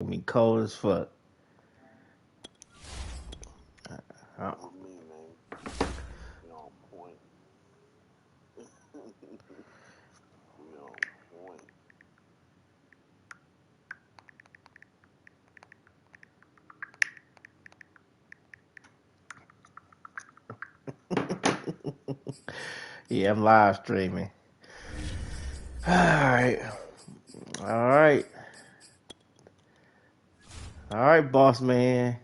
Me cold as fuck. Uh, With me, man. We on point. We on point. yeah, I'm live streaming. All right, all right, all right, boss man.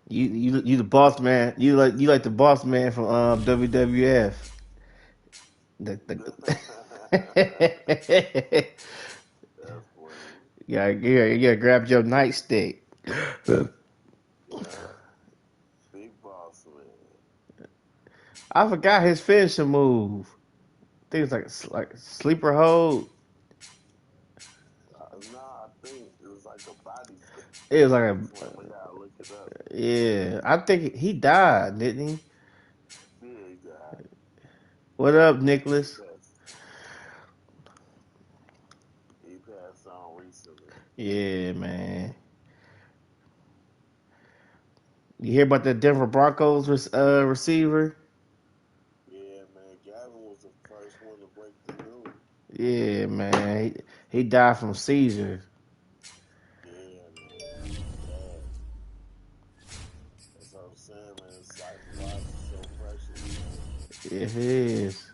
You the boss man. You like the boss man from WWF. The That's funny. you gotta grab your nightstick. Yeah. Big boss man. I forgot his finishing move. I think it's like sleeper hold. Nah, I think it was like a It was like body a slam. I gotta look it up. yeah. I think he died, didn't he? Big guy. What up, He Nicholas? passed. He passed on recently. Yeah, man. You hear about that Denver Broncos receiver? Yeah, man. Gavin was the first one to break the news. Yeah, man. He died from seizures. Yeah, man. Sad. That's what I'm saying, man. It's like life is so precious, man. It is.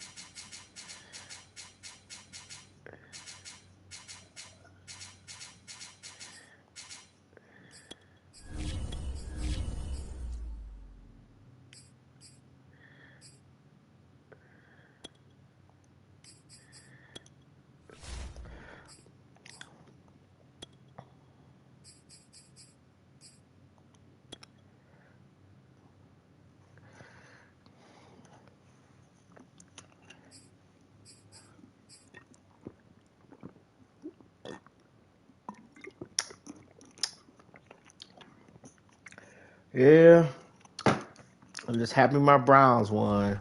Yeah. I'm just happy my Browns won.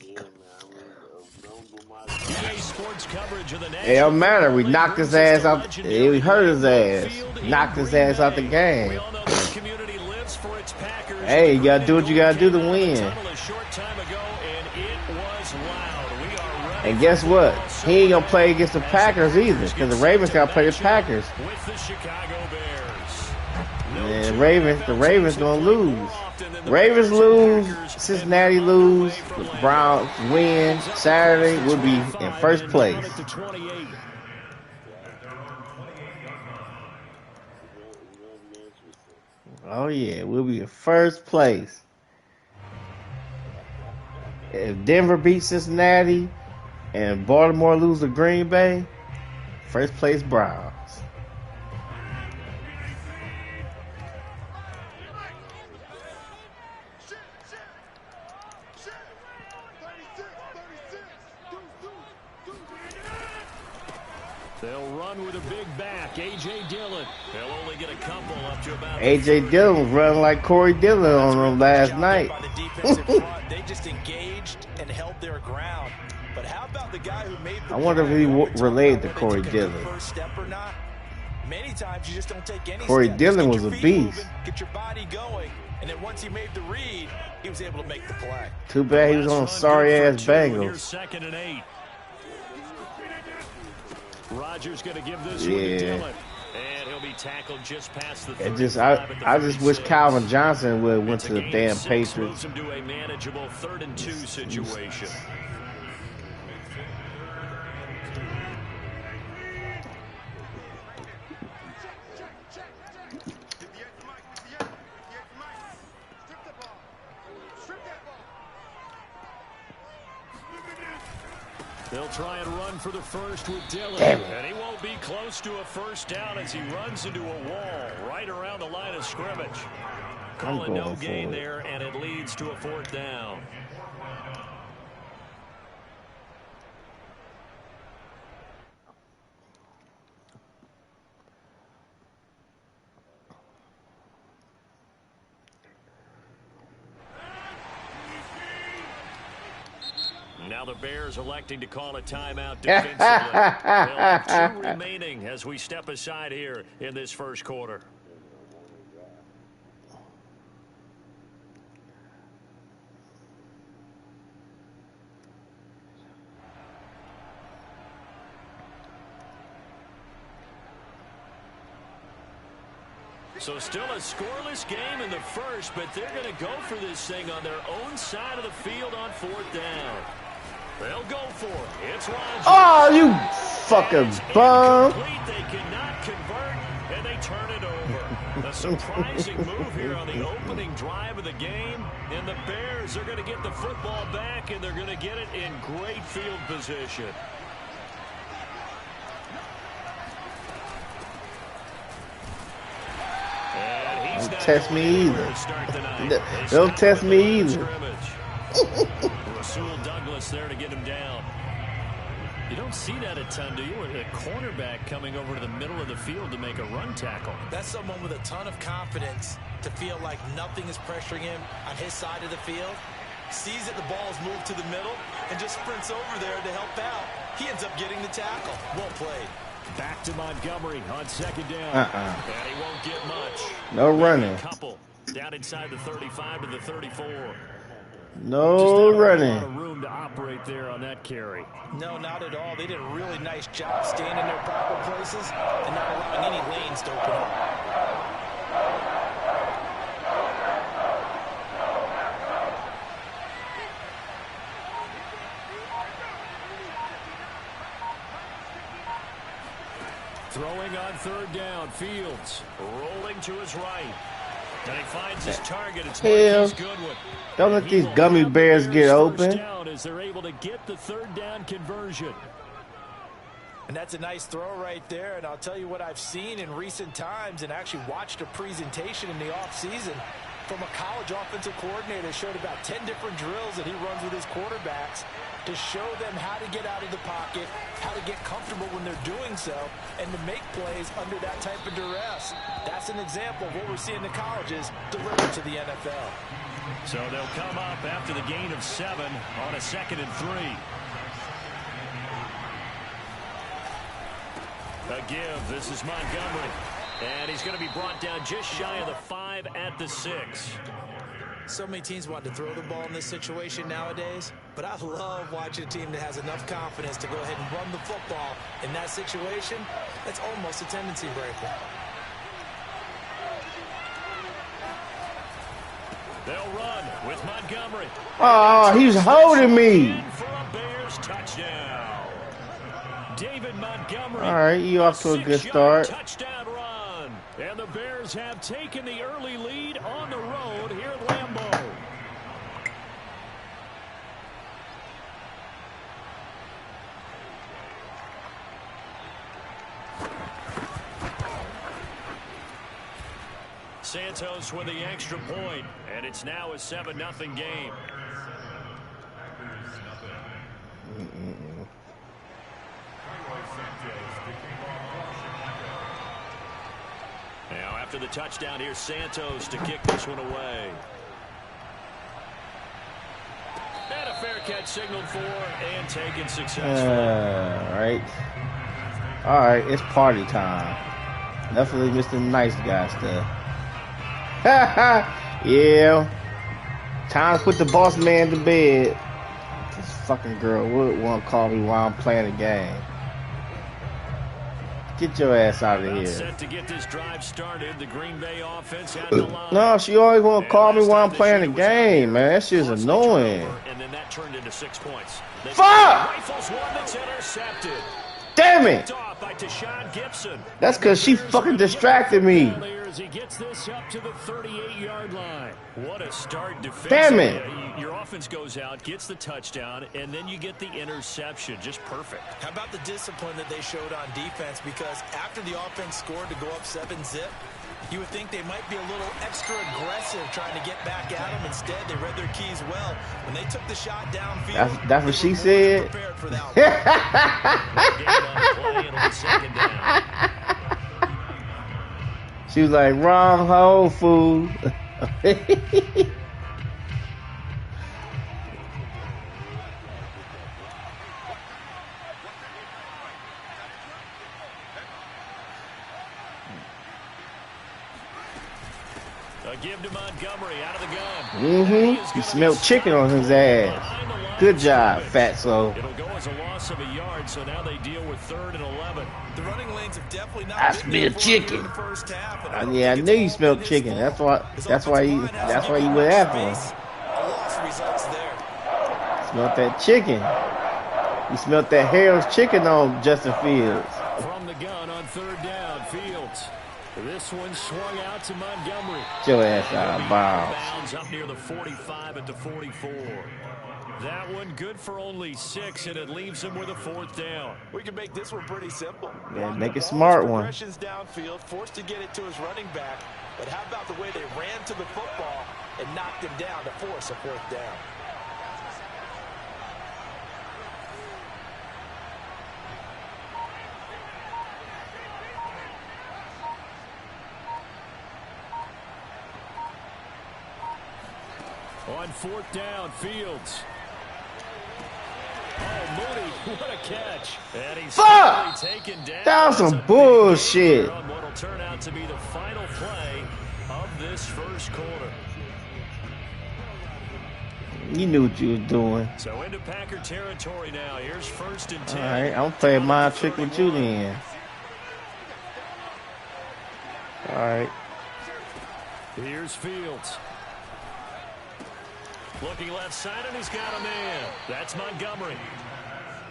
Yeah, man. I mean, remember my EA team, man. Sports coverage of the It National don't matter. Football We League knocked his brings us to ass out. We legendary hurt his Lambeau ass. Field in Knocked his Green ass out the Bay. We game. all know this community lives for its Packers, and Hey, the you green gotta do and what you gold gotta do came to out of the win. tunnel a short time ago, and it was loud. We are ready And for guess what? football He ain't gonna play Saturday against the as the Packers either, Packers because get the set Ravens to gotta play the match up Packers. with the Chicago Bears. No And two The NFL Ravens teams have gonna played more lose. often than the Ravens Bears and lose, Packers, and we're Cincinnati underway lose, from the Lambeau. Browns win Lines up across Saturday, the we'll be in 25 first and down place. at the 28. It's gonna be interesting. Oh yeah, we'll be in first place. If Denver beats Cincinnati and Baltimore lose to Green Bay, first place Browns. No doubt. They'll run with a big back. A.J. Dillon. They'll only get a couple up to about the AJ 30. Dillon was running like Corey Dillon That's on a really them nice last job there night. by the defensive front. They just engaged and held their ground. But how about the guy who made the I wonder if play? he When we talk related about to whether they Corey took a good Dillon. first step or not, many times you just don't take any Corey step. Just Dillon get was your a feet beast. moving, get your body going, and then once he made the read, he was able to make the play. Too The bad he was last on run sorry good for ass 2, and here's Bengals. 2nd and 8. Rodgers going to give this one to Yeah. Dillon. And he'll be tackled just past the It 35 at the I just wish 36. Calvin Johnson would have went It's to a the gain of damn 6, moves Patriots. him to a manageable 3rd and 2 situation. They'll try and run for the first with Dillon. Damn it. And he won't be close to a first down as he runs into a wall right around the line of scrimmage. Calling no gain there, and it leads to a 4th down. Now the Bears electing to call a timeout defensively. They'll have 2 remaining as we step aside here in this first quarter. So still a scoreless game in the first, but they're going to go for this thing on their own side of the field on 4th down. They'll go for it. It's Rodgers. Oh, you fucking bum. They cannot convert, and they turn it over. A surprising move here on the opening drive of the game, and the Bears are going to get the football back, and they're going to get it in great field position. Don't test me either. Don't test me either. Rasul Douglas there to get him down. You don't see that a ton, do you? A cornerback coming over to the middle of the field to make a run tackle. That's someone with a ton of confidence to feel like nothing is pressuring him on his side of the field. Sees that the ball is moved to the middle and just sprints over there to help out. He ends up getting the tackle. Well played. Back to Montgomery on 2nd down. And he won't get much. No running. Couple down inside the 35 to the 34. No running. A lot of room to operate there on that carry. No, not at all. They did a really nice job staying in their proper places and not allowing any lanes to open up. Throwing on 3rd down, Fields rolling to his right. And he finds his target. It's Marquise Goodwin. Don't let these gummy bears get open. Down as they're able to get the 3rd down conversion. And that's a nice throw right there. And I'll tell you what I've seen in recent times and actually watched a presentation in the offseason from a college offensive coordinator. Showed about 10 different drills that he runs with his quarterbacks to show them how to get out of the pocket, how to get comfortable when they're doing so, and to make plays under that type of duress. That's an example of what we're seeing the colleges deliver to the NFL. So they'll come up after the gain of 7 on a 2nd and 3. A give. This is Montgomery. And he's going to be brought down just shy of the 5 at the 6. So many teams want to throw the ball in this situation nowadays, but I love watching a team that has enough confidence to go ahead and run the football in that situation. That's almost a tendency breaker. They'll run with Montgomery. Oh, he's holding me. For a Bears touchdown. David Montgomery. All right, you off to a good start. Touchdown run. And the Bears have taken the early lead on the road here at Lambeau. Santos with the extra point, and it's now a 7-0 game. Now after the touchdown, here's Santos to kick this one away. And a fair catch signaled for and taken successfully. All right, it's party time. Definitely Mr. Nice Guy stuff. Yeah. Time to put the boss man to bed. This fucking girl would want to call me while I'm playing the game. Get your ass out of here. Set to get this drive started. The Green Bay offense at the line. No, she always want to call me while I'm playing the game, man. That shit's annoying. And then that turned into 6 points. Fuck! Rifles one that's intercepted. Damn it! By Gibson. That's because she fucking distracted me. He gets this up to the 38-yard line. What a start defensively. Damn it. Your offense goes out, gets the touchdown, and then you get the interception. Just perfect. How about the discipline that they showed on defense? Because after the offense scored to go up 7-zip, you would think they might be a little extra aggressive trying to get back at them. Instead, they read their keys well. When they took the shot downfield, that's what she said. Prepared for that She was like, wrong hole, fool. A give to Montgomery out of the gun. He smelled chicken on his ass. Good job, Fatso. It'll go as a loss of a yard, so now they deal with 3rd and 11. The running lanes have definitely not I been smell chicken. in the first half, Yeah, I knew you smelled chicken. That's why you went after him. A loss results there. Smelled that chicken. You smelled that Harold's chicken on Justin Fields. From the gun on 3rd down, Fields. This one swung out to Montgomery. Get your ass out of bounds. Up near the 45 at the 44. That one good for only 6, and it leaves him with a 4th down. We can make this one pretty simple. Yeah, make a smart one. Progressions downfield, forced to get it to his running back. But how about the way they ran to the football and knocked him down to force a 4th down? On 4th down, Fields. Oh, Mooney, what a catch. And he's taken down. That was some bullshit. On what will turn out to be the final play of this first quarter. You knew what you was doing. So into Packer territory now. Here's 1st and 10. All right, I'm playing my trick with you then. All right. Here's Fields. Looking left side, and he's got a man. That's Montgomery.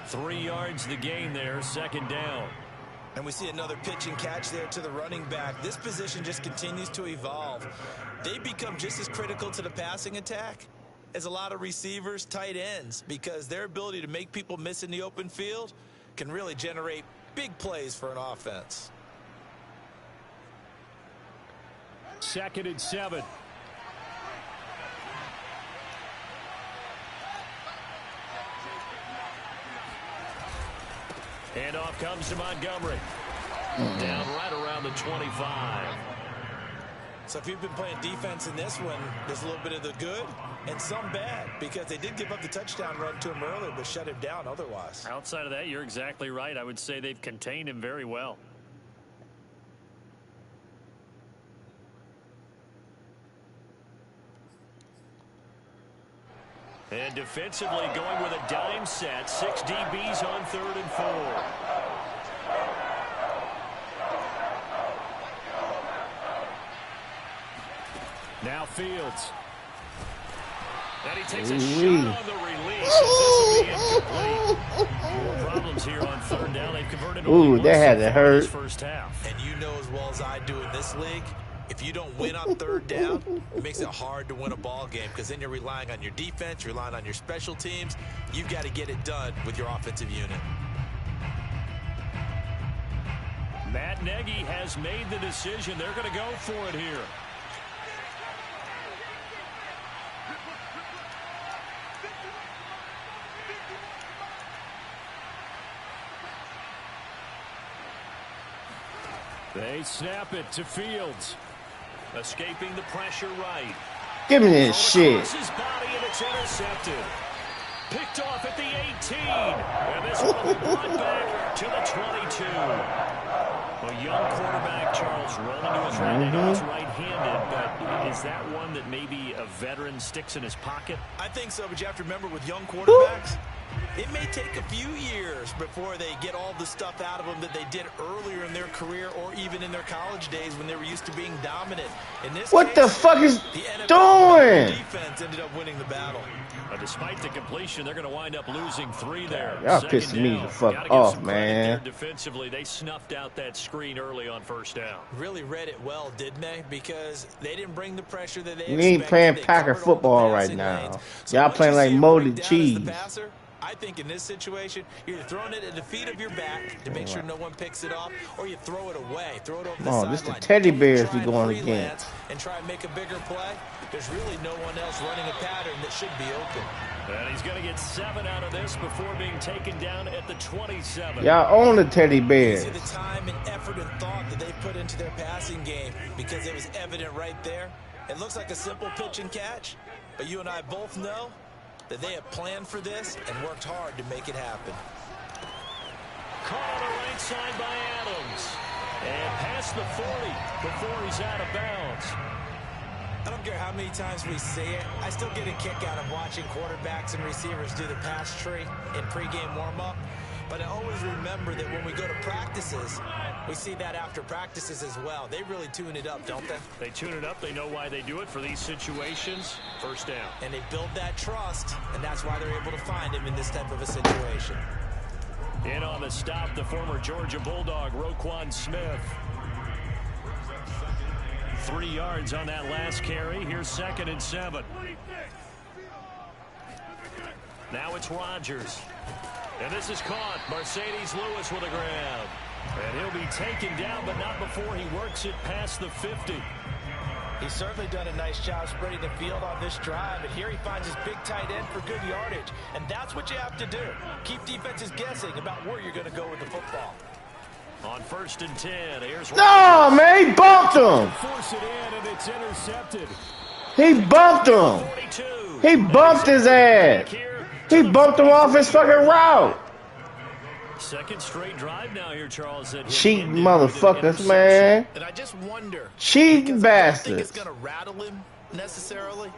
3 yards the gain there, 2nd down. And we see another pitch and catch there to the running back. This position just continues to evolve. They become just as critical to the passing attack as a lot of receivers, tight ends, because their ability to make people miss in the open field can really generate big plays for an offense. 2nd and 7. And off comes to Montgomery. Down right around the 25. So if you've been playing defense in this one, there's a little bit of the good and some bad, because they did give up the touchdown run to him earlier, but shut him down otherwise. Outside of that, you're exactly right. I would say they've contained him very well. And defensively going with a dime set. 6 DBs on 3rd and 4. Now Fields. And he takes a shot on the release. This will be incomplete. More problems here on 3rd down. They've converted only that had to hurt. First half. And you know as well as I do in this league, if you don't win on 3rd down, it makes it hard to win a ball game, because then you're relying on your defense, you're relying on your special teams. You've got to get it done with your offensive unit. Matt Nagy has made the decision. They're going to go for it here. They snap it to Fields. Escaping the pressure right. Give me this shit. His body, and it's intercepted. Picked off at the 18. And this one will be brought back to the 22. A young quarterback, Charles, rolling to his right. I know he's right-handed, but is that one that maybe a veteran sticks in his pocket? I think so, but you have to remember with young quarterbacks, it may take a few years before they get all the stuff out of them that they did earlier in their career or even in their college days when they were used to being dominant. In this What case, the fuck is the NFL doing? defense ended up winning the battle. Despite the completion, they're going to wind up losing 3 there. Y'all 2nd pissing me down. the fuck Gotta give off, some credit man. there defensively, they snuffed out that screen early on 1st down. Really read it well, didn't they? Because they didn't bring the pressure that they We ain't expected. playing They Packer covered all the football right passing now. lanes. So Y'all once playing you like see 'em molded break down as the cheese. passer, I think in this situation, you're throwing it at the feet of your back to make sure no one picks it off, or you throw it away, throw it over the sideline. This the teddy bears we Don't going try and against. freelance and try and make a bigger play. There's really no one else running a pattern that should be open. And he's going to get 7 out of this before being taken down at the 27. Y'all own the teddy bears. You see the time and effort and thought that they put into their passing game, because it was evident right there. It looks like a simple pitch and catch, but you and I both know that they have planned for this and worked hard to make it happen. Caught on the right side by Adams. And past the 40 before he's out of bounds. I don't care how many times we see it. I still get a kick out of watching quarterbacks and receivers do the pass tree in pregame warm-up. But I always remember that when we go to practices, we see that after practices as well. They really tune it up, don't they? They tune it up. They know why they do it for these situations. First down. And they build that trust, and that's why they're able to find him in this type of a situation. In on the stop, the former Georgia Bulldog, Roquan Smith. 3 yards on that last carry. Here's 2nd and 7. Now it's Rodgers. And this is caught. Mercedes Lewis with a grab. And he'll be taken down, but not before he works it past the 50. He's certainly done a nice job spreading the field on this drive, and here he finds his big tight end for good yardage. And that's what you have to do. Keep defenses guessing about where you're going to go with the football. On 1st and 10, here's No, man, he bumped him. Force it in, and it's intercepted. He bumped him. 42. He bumped his ass. He bumped him off his fucking route. Second straight drive now here, Charles. Cheating motherfuckers, man. And I just wonder. Cheating bastards. I don't think it's going to rattle him necessarily,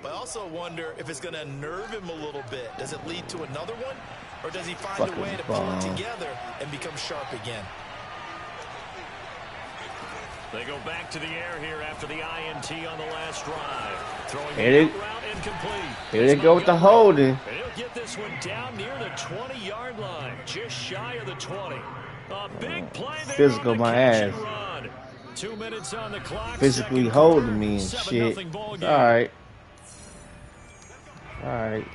but I also wonder if it's going to nerve him a little bit. Does it lead to another one, or does he find a way to pull it together and become sharp again? They go back to the air here after the INT on the last drive. Throwing the route incomplete. Here they go with the holding. And he'll get this one down near the 20-yard line, just shy of the 20. A big play there. Physical on the my catch ass. and run. 2 minutes on the clock. Physically holding me and shit. All right. All right.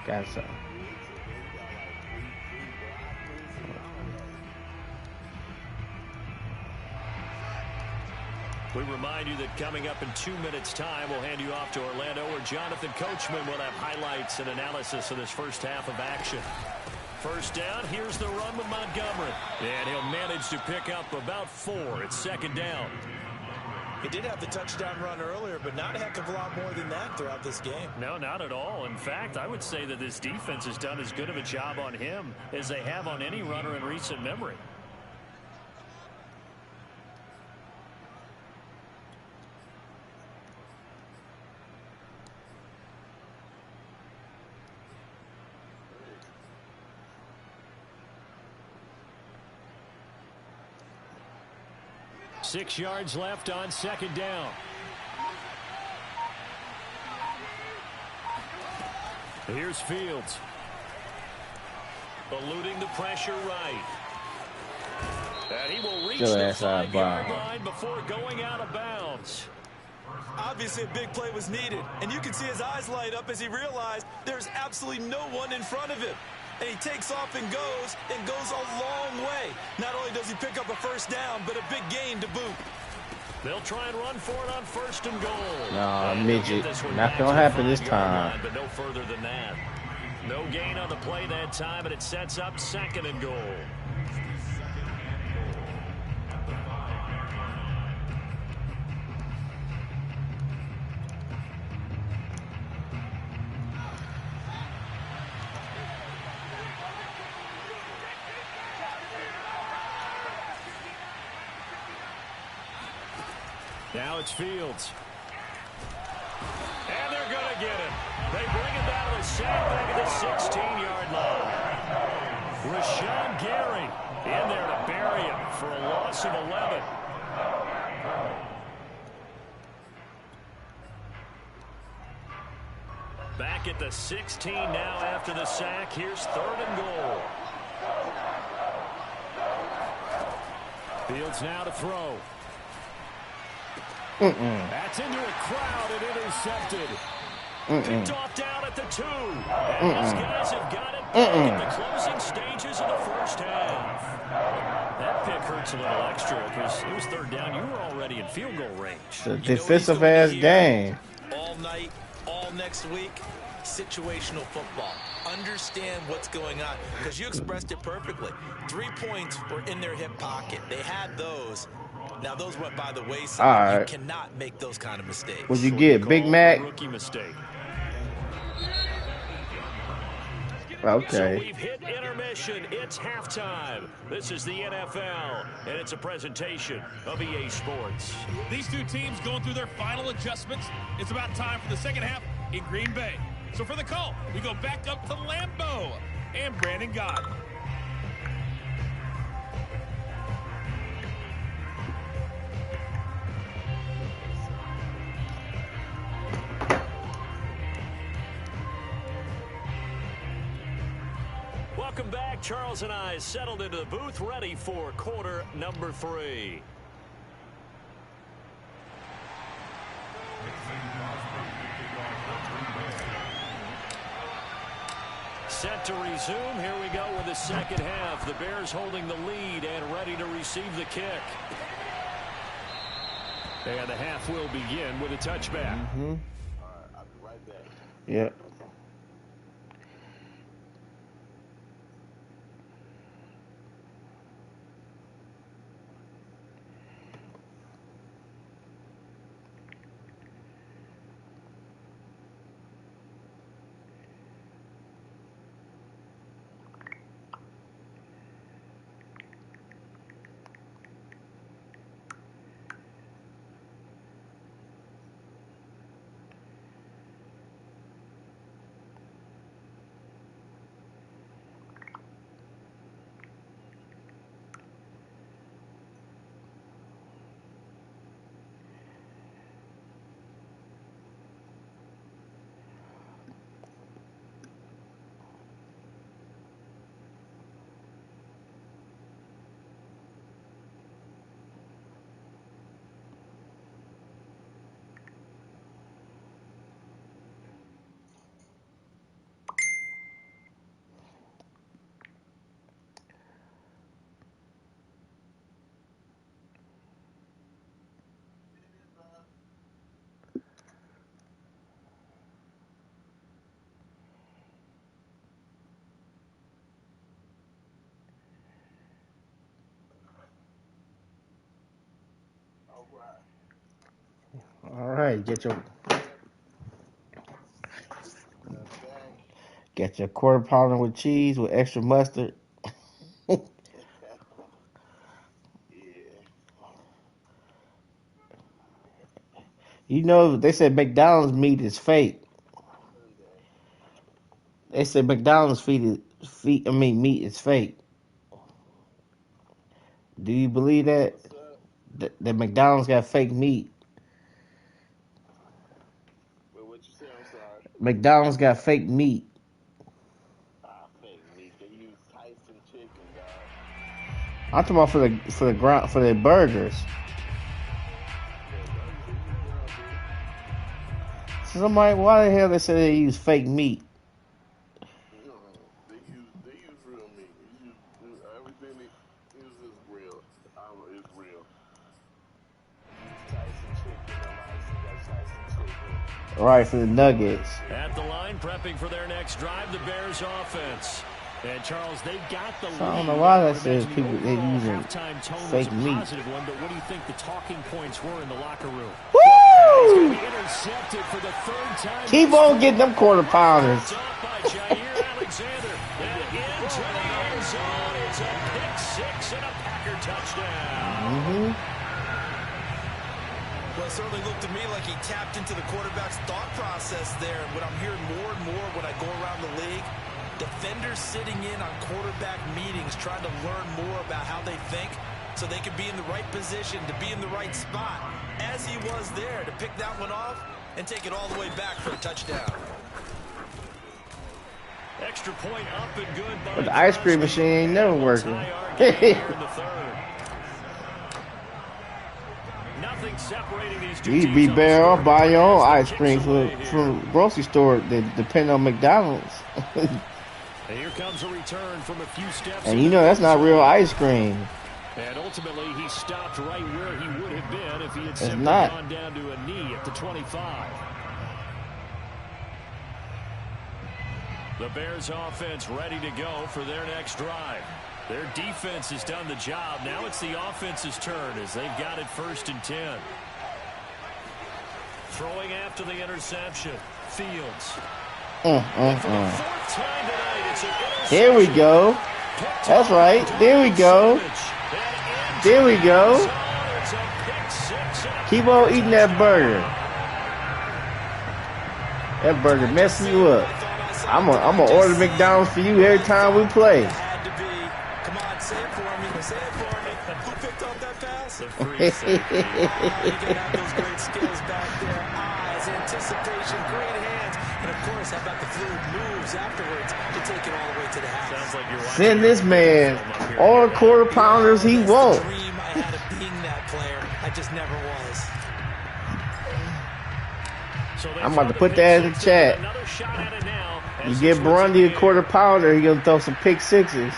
Got some. We remind you that coming up in 2 minutes' time, we'll hand you off to Orlando, where Jonathan Coachman will have highlights and analysis of this first half of action. First down, here's the run with Montgomery. And he'll manage to pick up about 4. It's 2nd down. He did have the touchdown run earlier, but not a heck of a lot more than that throughout this game. No, not at all. In fact, I would say that this defense has done as good of a job on him as they have on any runner in recent memory. Six yards left on 2nd down. Here's Fields. Eluding the pressure right. And he will reach the 5-yard line before going out of bounds. Obviously, a big play was needed, and you can see his eyes light up as he realized there's absolutely no one in front of him. And he takes off and goes a long way. Not only does he pick up a first down, but a big gain to boot. They'll try and run for it on 1st and goal. Nah, midget. Not gonna happen this time. Line, but no further than that. No gain on the play that time, but it sets up 2nd and goal. Now it's Fields. And they're going to get him. They bring him down to the sandbag at the 16-yard line. Rashawn Gary in there to bury him for a loss of 11. Back at the 16 now after the sack. Here's 3rd and goal. Fields now to throw. That's into a crowd and intercepted. Picked off down at the 2. And these guys have got it back in the closing stages of the first half. That pick hurts a little extra because it was 3rd down. You were already in field goal range. The defensive ass game. All night, all next week, situational football. Understand what's going on, because you expressed it perfectly. 3 points were in their hip pocket. They had those. Now, those went by the wayside. All right. You cannot make those kind of mistakes. What'd you get, Big Mac? Rookie mistake. So Okay. we've hit intermission. It's halftime. This is the NFL, and it's a presentation of EA Sports. These two teams going through their final adjustments. It's about time for the second half in Green Bay. So for the call, we go back up to Lambeau and Brandon God. Welcome back. Charles and I settled into the booth, ready for quarter number 3. Set to resume. Here we go with the second half. The Bears holding the lead and ready to receive the kick. And the half will begin with a touchback. All right, I'll be right back. Yep. All right. Get your quarter pounder with cheese with extra mustard. Yeah. You know, they said McDonald's meat is fake. They said McDonald's meat is fake. Do you believe that? What's up? That McDonald's got fake meat. Wait, what you say? I'm sorry. McDonald's got fake meat. Fake meat. They use Tyson chicken, dog. I'm talking about for the burgers. So somebody, why the hell they say they use fake meat? They use real meat. Everything they use is real. It's real. Tyson chicken. Tyson chicken. Right, for the nuggets. At the line, prepping for their next drive, the Bears offense. And Charles, they've got the lead. I don't know why that says The people they overall using halftime tone fake was a meat. positive one, but what do you think the talking points were in the locker room? Woo! He's going to be intercepted for the third time. Keep on getting them quarter pounders. It's up by Jair Alexander. And into the end zone. It's a pick six and a Packer touchdown. Well, it certainly looked to me like he tapped into the quarterback's thought process there. And what I'm hearing more and more when I go around the league, defenders sitting in on quarterback meetings trying to learn more about how they think so they can be in the right position, to be in the right spot, as he was there, to pick that one off and take it all the way back for a touchdown. Extra point up and good by But the ice cream machine ain't never working. Nothing separating these two You'd be teams on the better off scoreboard buying your own as the ice kicks cream away here. from grocery store that depend on McDonald's. And here comes a return from a few steps. And you know that's not real ice cream. And ultimately, he stopped right where he would have been if he had simply not. gone down to a knee at the 25. The Bears offense ready to go for their next drive. Their defense has done the job. Now it's the offense's turn as they've got it 1st and 10. Throwing after the interception. Fields. Fourth time tonight, it's an Here we go. That's right. There we go. There we go. Keep on eating that burger. That burger messing you up. I'm gonna order McDonald's for you every time we play. Had to be. Come on, say it for me. Say it for me. Who picked up that pass? The free safety. You can have those great skills back there. Eyes, anticipation, great hands. And, of course, how about the fluid moves afterwards to take it all the way to the house? Sounds like you're watching. Send this man all the quarter pounders he wants. The dream I had of being that player. I just never was. So I'm about to put that in the chat. Another shot at it now. You give Bumdi a quarter pounder, he gonna throw some pick sixes.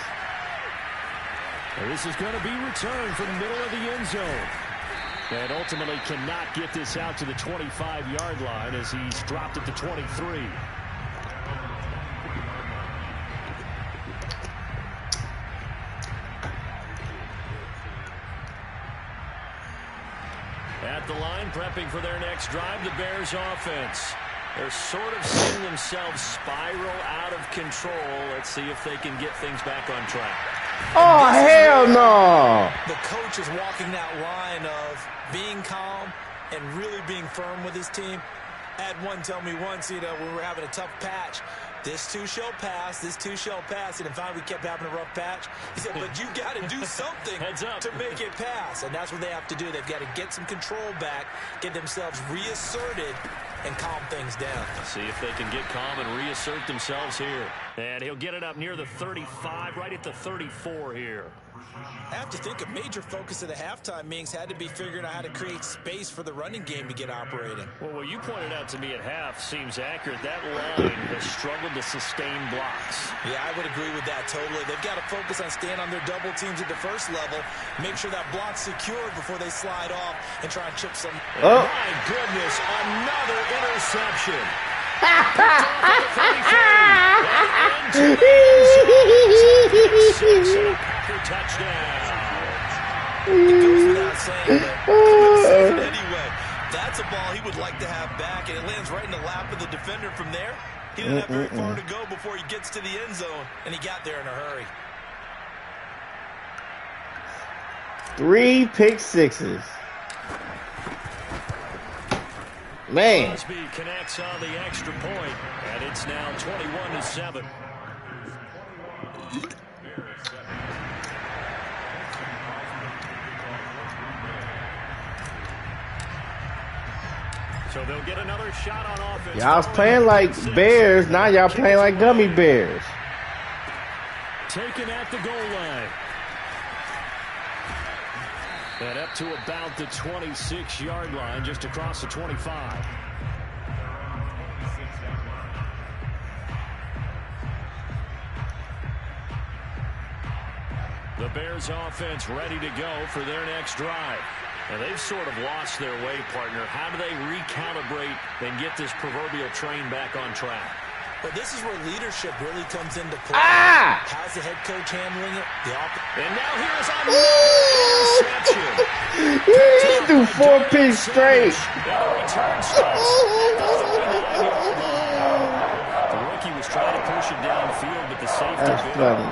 This is going to be returned from the middle of the end zone. And ultimately cannot get this out to the 25-yard line as he's dropped at the 23. At the line, prepping for their next drive, the Bears offense. They're sort of seeing themselves spiral out of control. Let's see if they can get things back on track. Oh, hell no. The coach is walking that line of being calm and really being firm with his team. I had one tell me once, when we were having a tough patch, this too shall pass, this too shall pass. And finally we kept having a rough patch. He said, but you got to do something to make it pass. And that's what they have to do. They've got to get some control back, get themselves reasserted, and calm things down. See if they can get calm and reassert themselves here. And he'll get it up near the 35, right at the 34 here. I have to think a major focus of the halftime meetings had to be figuring out how to create space for the running game to get operating. Well, what you pointed out to me at half seems accurate. That line has struggled to sustain blocks. Yeah, I would agree with that totally. They've got to focus on staying on their double teams at the first level, make sure that block's secured before they slide off and try and chip some. Oh. My goodness, another interception. Touchdown. It goes without saying, but anyway, that's a ball he would like to have back, and it lands right in the lap of the defender from there. He didn't have very far to go before he gets to the end zone, and he got there in a hurry. 3 pick sixes. Man. Crosby connects on the extra point, and it's now 21-7. So they'll get another shot on offense. Y'all was playing like Bears, now y'all playing like gummy bears. Taken at the goal line. And up to about the 26-yard line, just across the 25. The Bears offense ready to go for their next drive. And they've sort of lost their way, partner. How do they recalibrate and get this proverbial train back on track? But this is where leadership really comes into play. How's the head coach handling it? And now here's another interception. He threw 4 picks straight. The rookie was trying to push it downfield, but the safety. That's funny.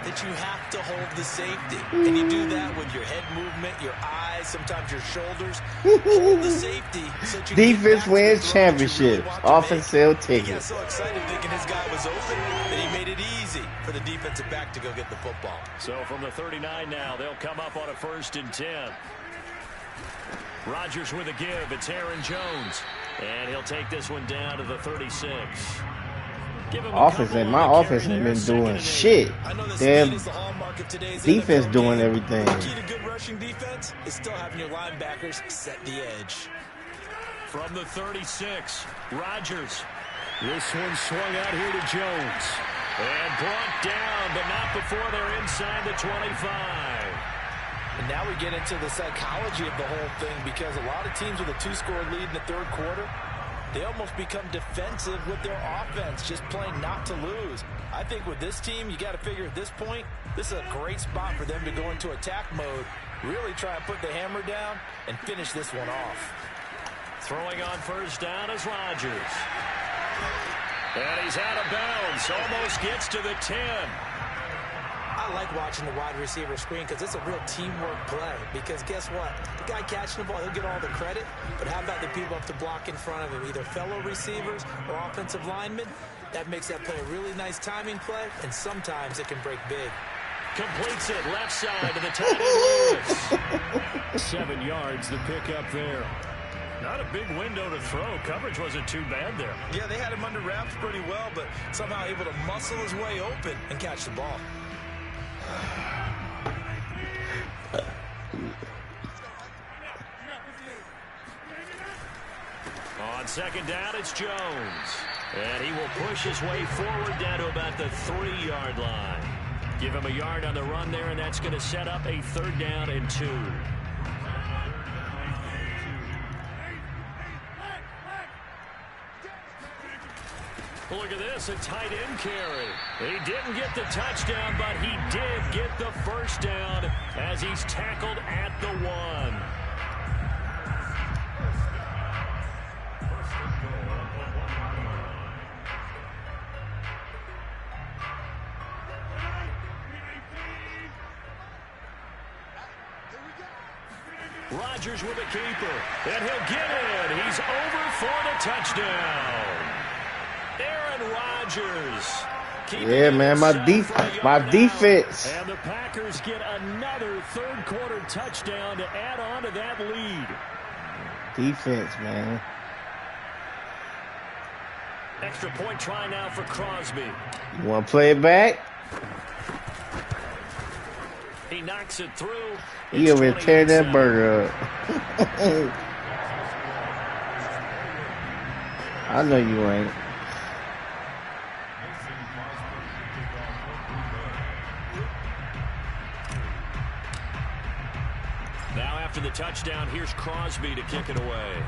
That you have to hold the safety. And you do that with your head movement, your eyes, sometimes your shoulders. Hold the safety. So that you Defense wins championships. Offense sell He got tickets. so excited thinking his guy was open that he made it easy for the defensive back to go get the football. So from the 39 now, they'll come up on a 1st and 10. Rodgers with a give. It's Aaron Jones. And he'll take this one down to the 36. Offense, my offense ain't been doing shit. Damn defense doing everything. The key to good rushing defense is still having your linebackers set the edge. From the 36, Rodgers. This one swung out here to Jones. And brought down, but not before they're inside the 25. And now we get into the psychology of the whole thing, because a lot of teams with a 2-score lead in the 3rd quarter, they almost become defensive with their offense, just playing not to lose. I think with this team, you got to figure at this point, this is a great spot for them to go into attack mode, really try and put the hammer down and finish this one off. Throwing on 1st down is Rodgers. And he's out of bounds. Almost gets to the 10. I like watching the wide receiver screen because it's a real teamwork play. Because guess what? The guy catching the ball, he'll get all the credit. But how about the people up the block in front of him, either fellow receivers or offensive linemen? That makes that play a really nice timing play, and sometimes it can break big. Completes it left side to the tight end Lewis. 7 yards, the pickup there. Not a big window to throw. Coverage wasn't too bad there. Yeah, they had him under wraps pretty well, but somehow able to muscle his way open and catch the ball. On second down, it's Jones. And he will push his way forward down to about the 3-yard line. Give him a yard on the run there, and that's going to set up a 3rd down and 2. Look at this, a tight end carry. He didn't get the touchdown, but he did get the 1st down as he's tackled at the 1. Rodgers with a keeper, and he'll get in. He's over for the touchdown. Aaron Rodgers. Yeah, man, my defense. And the Packers get another 3rd quarter touchdown to add on to that lead. Defense, man. Extra point try now for Crosby. You want to play it back? He knocks it through. He over here tearing that burger up. I know you ain't. Now after the touchdown, here's Crosby to kick it away.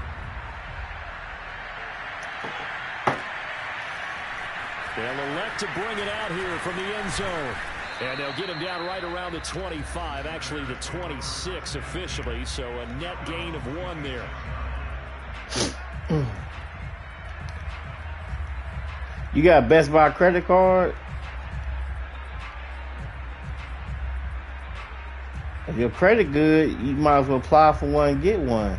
They'll elect to bring it out here from the end zone. And they'll get him down right around the 25, actually the 26 officially, so a net gain of 1 there. You got a Best Buy credit card? If your credit good, you might as well apply for one and get one.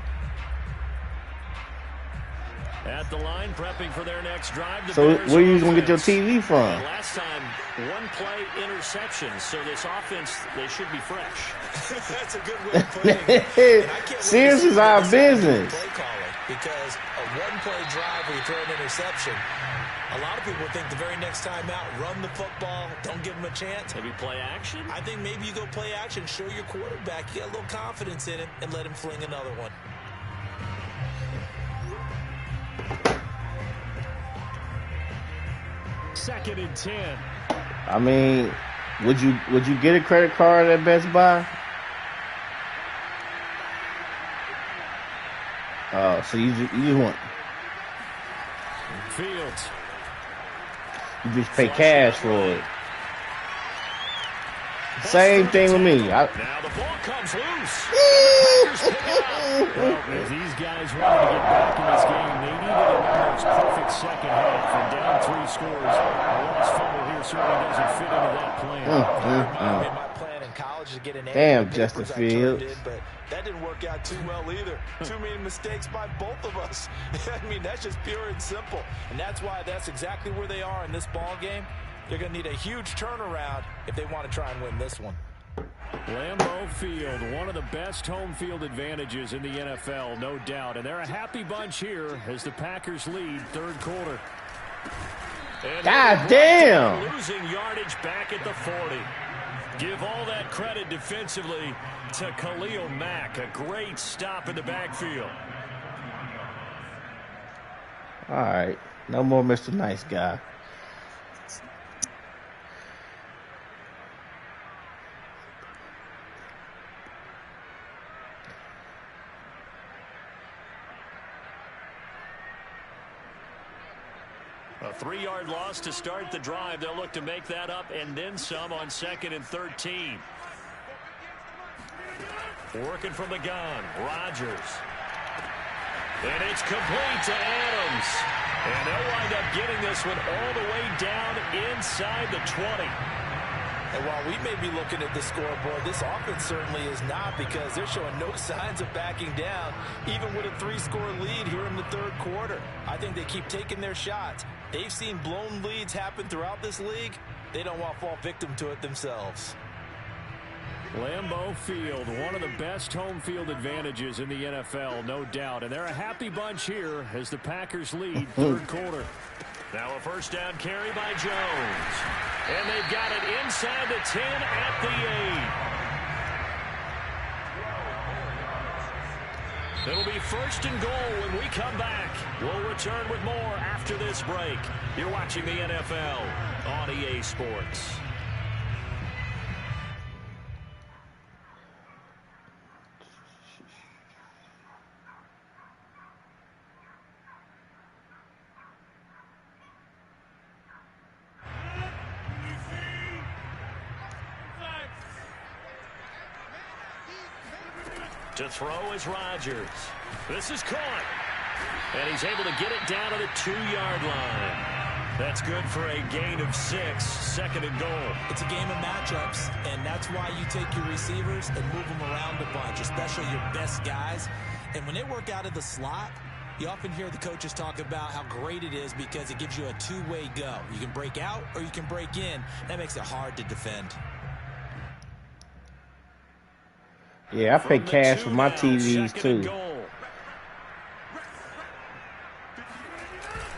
At the line, prepping for their next drive. So where you going to get your TV from? Last time, 1 play interception, so this offense, they should be fresh. That's a good way of putting it. Serious is our business. Play calling, because a 1-play drive where you throw an interception, a lot of people think the very next time out, run the football, don't give them a chance. Maybe play action? I think maybe you go play action, show your quarterback, you got a little confidence in him, and let him fling another one. Second and 10. I mean, would you get a credit card at Best Buy? Oh, so you just want Fields. You just pay cash for it. Same thing with me. Now the ball comes loose. Well, as these guys wanted to get back in this game, they needed an almost perfect second half. And down 3 scores, a lost fumble here certainly doesn't fit into that plan. My plan in college to get an A. Damn, Justin Fields. But that didn't work out too well either. Too many mistakes by both of us. I mean, that's just pure and simple. And that's why that's exactly where they are in this ball game. They're going to need a huge turnaround if they want to try and win this one. Lambeau Field, one of the best home field advantages in the NFL, no doubt. And they're a happy bunch here as the Packers lead 3rd quarter. And God damn! Losing yardage back at the 40. Give all that credit defensively to Khalil Mack. A great stop in the backfield. All right. No more Mr. Nice Guy. A 3-yard loss to start the drive. They'll look to make that up and then some on 2nd and 13. Working from the gun, Rodgers. And it's complete to Adams. And they'll wind up getting this one all the way down inside the 20. And while we may be looking at the scoreboard, this offense certainly is not, because they're showing no signs of backing down, even with a 3-score lead here in the third quarter. I think they keep taking their shots. They've seen blown leads happen throughout this league. They don't want to fall victim to it themselves. Lambeau Field, one of the best home field advantages in the NFL, no doubt. And they're a happy bunch here as the Packers lead third quarter. Now a first down carry by Jones. And they've got it inside the 10 at the 8. It'll be first and goal when we come back. We'll return with more after this break. You're watching the NFL on EA Sports. To throw is Rodgers. This is caught. And he's able to get it down to the 2-yard line. That's good for a gain of 6, second and goal. It's a game of matchups, and that's why you take your receivers and move them around a bunch, especially your best guys. And when they work out of the slot, you often hear the coaches talk about how great it is because it gives you a two-way go. You can break out or you can break in. That makes it hard to defend. Yeah, I pay cash for my TVs too.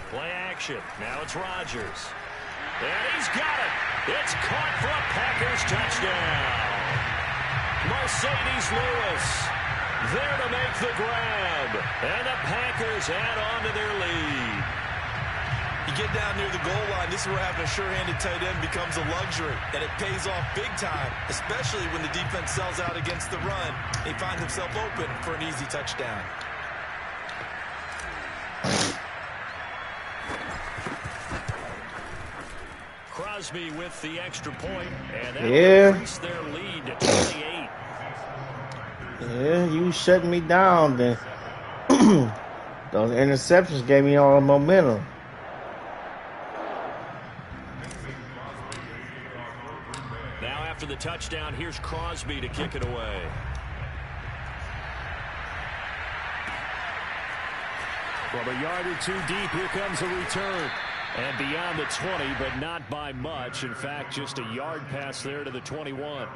Play action. Now it's Rodgers. And he's got it. It's caught for a Packers touchdown. Mercedes Lewis there to make the grab. And the Packers add on to their lead. You get down near the goal line, this is where having a sure-handed tight end becomes a luxury, and it pays off big time, especially when the defense sells out against the run. He finds himself open for an easy touchdown. Crosby with the extra point, and that will increase their lead to 28. Yeah, you shutting me down then. Those interceptions gave me all the momentum. After the touchdown, here's Crosby to kick it away. From a yard or two deep, here comes a return. And beyond the 20, but not by much. In fact, just a yard pass there to the 21.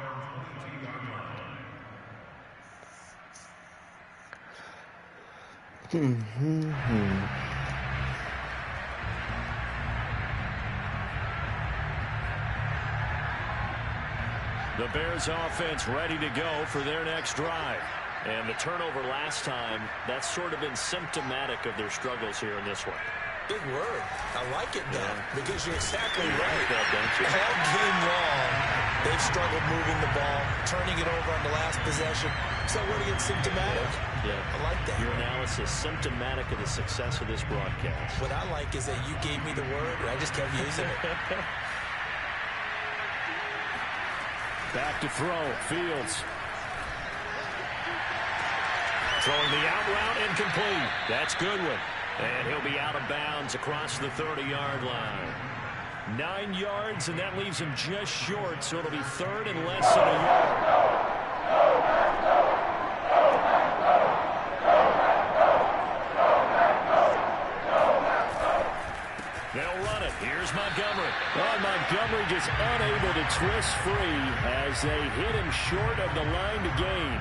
The Bears offense ready to go for their next drive. And the turnover last time, that's sort of been symptomatic of their struggles here in this one. Big word. I like it now, because you're exactly right. Like that, don't you? All game long, they've struggled moving the ball, turning it over on the last possession. So what do you get, symptomatic? Yeah. I like that. Your analysis, symptomatic of the success of this broadcast. What I like is that you gave me the word, and I just kept using it. Back to throw, Fields. Throwing the out route, incomplete. That's Goodwin. And he'll be out of bounds across the 30-yard line. 9 yards, and that leaves him just short, so it'll be third and less than a yard. They'll run it. Here's Montgomery. Oh, Montgomery just unable to twist free as they hit him short of the line to gain.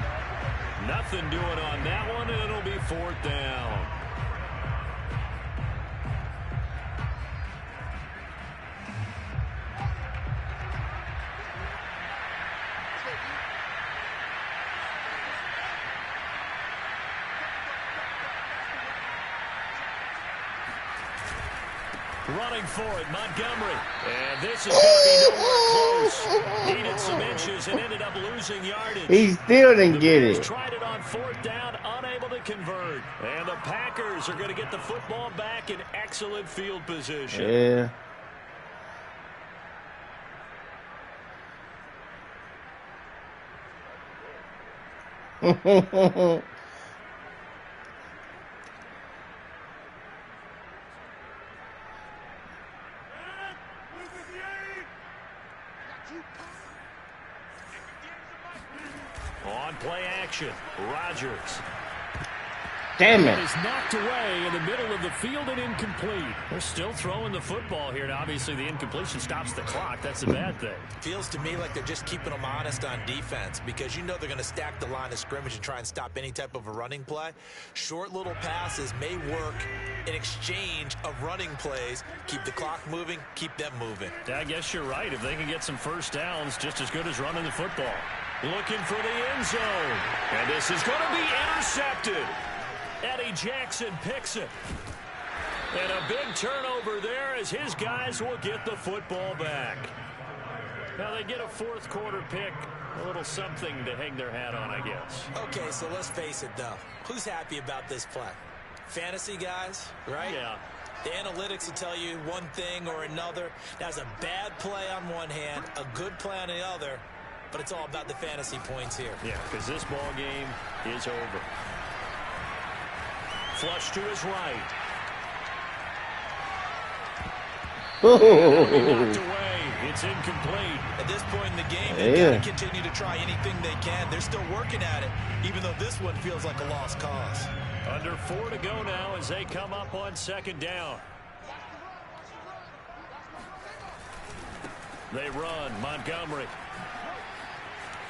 Nothing doing on that one, and it'll be fourth down. Running for it, Montgomery. And this is going to be nowhere close. Needed some inches and ended up losing yardage. He still didn't get it. Tried it on fourth down, unable to convert. And the Packers are going to get the football back in excellent field position. Yeah. play action. Rodgers. Damn it. Is knocked away in the middle of the field and incomplete. They're still throwing the football here, and obviously the incompletion stops the clock. That's a bad thing. Feels to me like they're just keeping them honest on defense because you know they're going to stack the line of scrimmage and try and stop any type of a running play. Short little passes may work in exchange of running plays. Keep the clock moving, keep them moving. I guess you're right. If they can get some first downs, just as good as running the football. Looking for the end zone. And this is going to be intercepted. Eddie Jackson picks it. And a big turnover there as his guys will get the football back. Now they get a fourth quarter pick. A little something to hang their hat on, I guess. Okay, so let's face it, though. Who's happy about this play? Fantasy guys, right? Yeah. The analytics will tell you one thing or another. That's a bad play on one hand, a good play on the other, but it's all about the fantasy points here. Yeah, because this ball game is over. Flush to his right. Knocked away. It's incomplete. At this point in the game, they've got to continue to try anything they can. They're still working at it, even though this one feels like a lost cause. Under 4 to go now as they come up on second down. They run. Montgomery.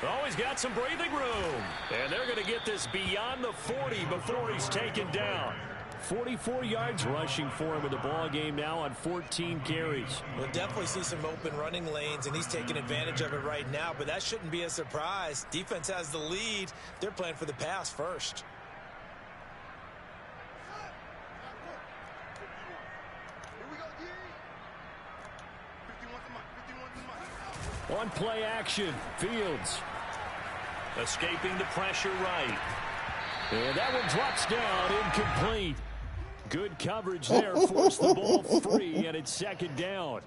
Always got some breathing room. And they're going to get this beyond the 40 before he's taken down. 44 yards rushing for him in the ball game now on 14 carries. We'll definitely see some open running lanes, and he's taking advantage of it right now, but that shouldn't be a surprise. Defense has the lead. They're playing for the pass first. On play action, Fields. Escaping the pressure right. And that one drops down, incomplete. Good coverage there, forced the ball free, and it's second down.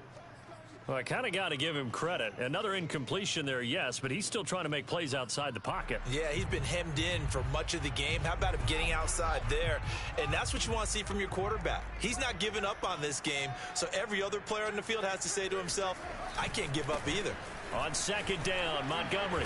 Well, I kind of got to give him credit. Another incompletion there, yes, but he's still trying to make plays outside the pocket. Yeah, he's been hemmed in for much of the game. How about him getting outside there? And that's what you want to see from your quarterback. He's not giving up on this game, so every other player in the field has to say to himself, I can't give up either. On second down, Montgomery.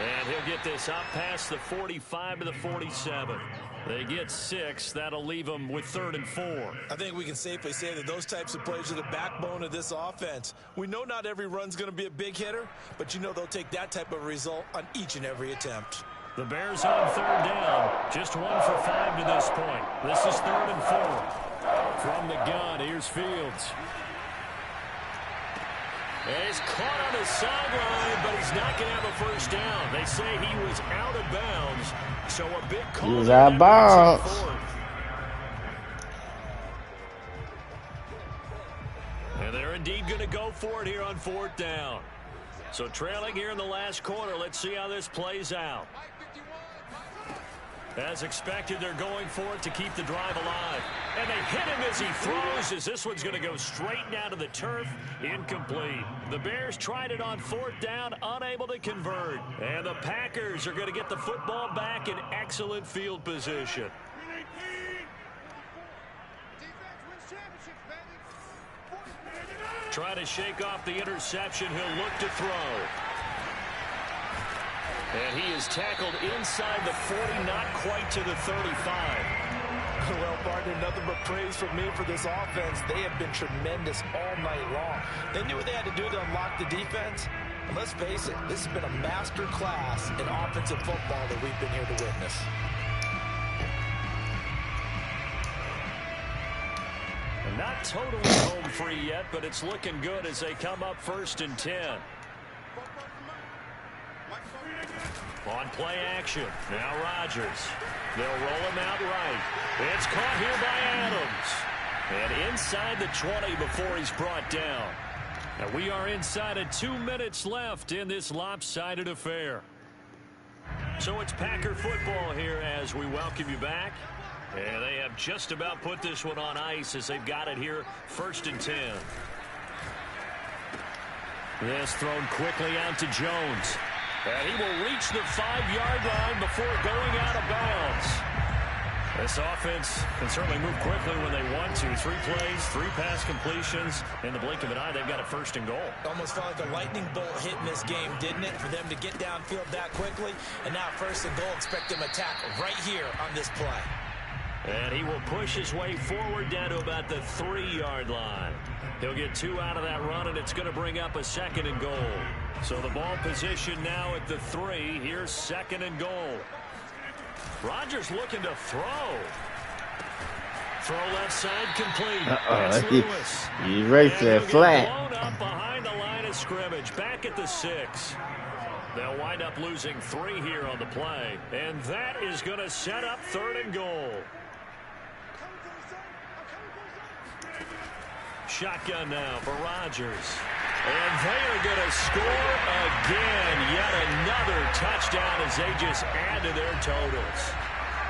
And he'll get this up past the 45 to the 47. They get 6. That'll leave them with 3rd and 4. I think we can safely say that those types of plays are the backbone of this offense. We know not every run's going to be a big hitter, but you know they'll take that type of result on each and every attempt. The Bears on 3rd down. Just 1 for 5 to this point. This is 3rd and 4. From the gun, here's Fields. He's caught on the sideline, but he's not going to have a first down. They say he was out of bounds, so a big call. He was out of bounds. And they're indeed going to go for it here on 4th down. So trailing here in the last quarter, let's see how this plays out. As expected, they're going for it to keep the drive alive. And they hit him as he throws, as this one's going to go straight down to the turf. Incomplete. The Bears tried it on 4th down, unable to convert. And the Packers are going to get the football back in excellent field position. Trying to shake off the interception. He'll look to throw. And he is tackled inside the 40, not quite to the 35. Well, partner, nothing but praise from me for this offense. They have been tremendous all night long. They knew what they had to do to unlock the defense. And let's face it, this has been a master class in offensive football that we've been here to witness. And not totally home free yet, but it's looking good as they come up 1st and 10. On play action, now Rodgers. They'll roll him out right. It's caught here by Adams. And inside the 20 before he's brought down. And we are inside of 2 minutes left in this lopsided affair. So it's Packer football here as we welcome you back. And they have just about put this one on ice as they've got it here 1st and 10. This thrown quickly out to Jones. And he will reach the 5-yard line before going out of bounds. This offense can certainly move quickly when they want to. 3 plays, 3 pass completions. In the blink of an eye, they've got a 1st and goal. Almost felt like a lightning bolt hit in this game, didn't it? For them to get downfield that quickly. And now 1st and goal, expect them to tackle right here on this play. And he will push his way forward down to about the 3-yard line. He'll get 2 out of that run, and it's going to bring up a 2nd and goal. So the ball position now at the 3. Here's 2nd and goal. Rodgers looking to throw. Throw left side complete. That's Lewis. He's right there, flat. Blown up behind the line of scrimmage. Back at the 6. They'll wind up losing 3 here on the play. And that is going to set up 3rd and goal. Shotgun now for Rodgers. And they are going to score again. Yet another touchdown as they just add to their totals.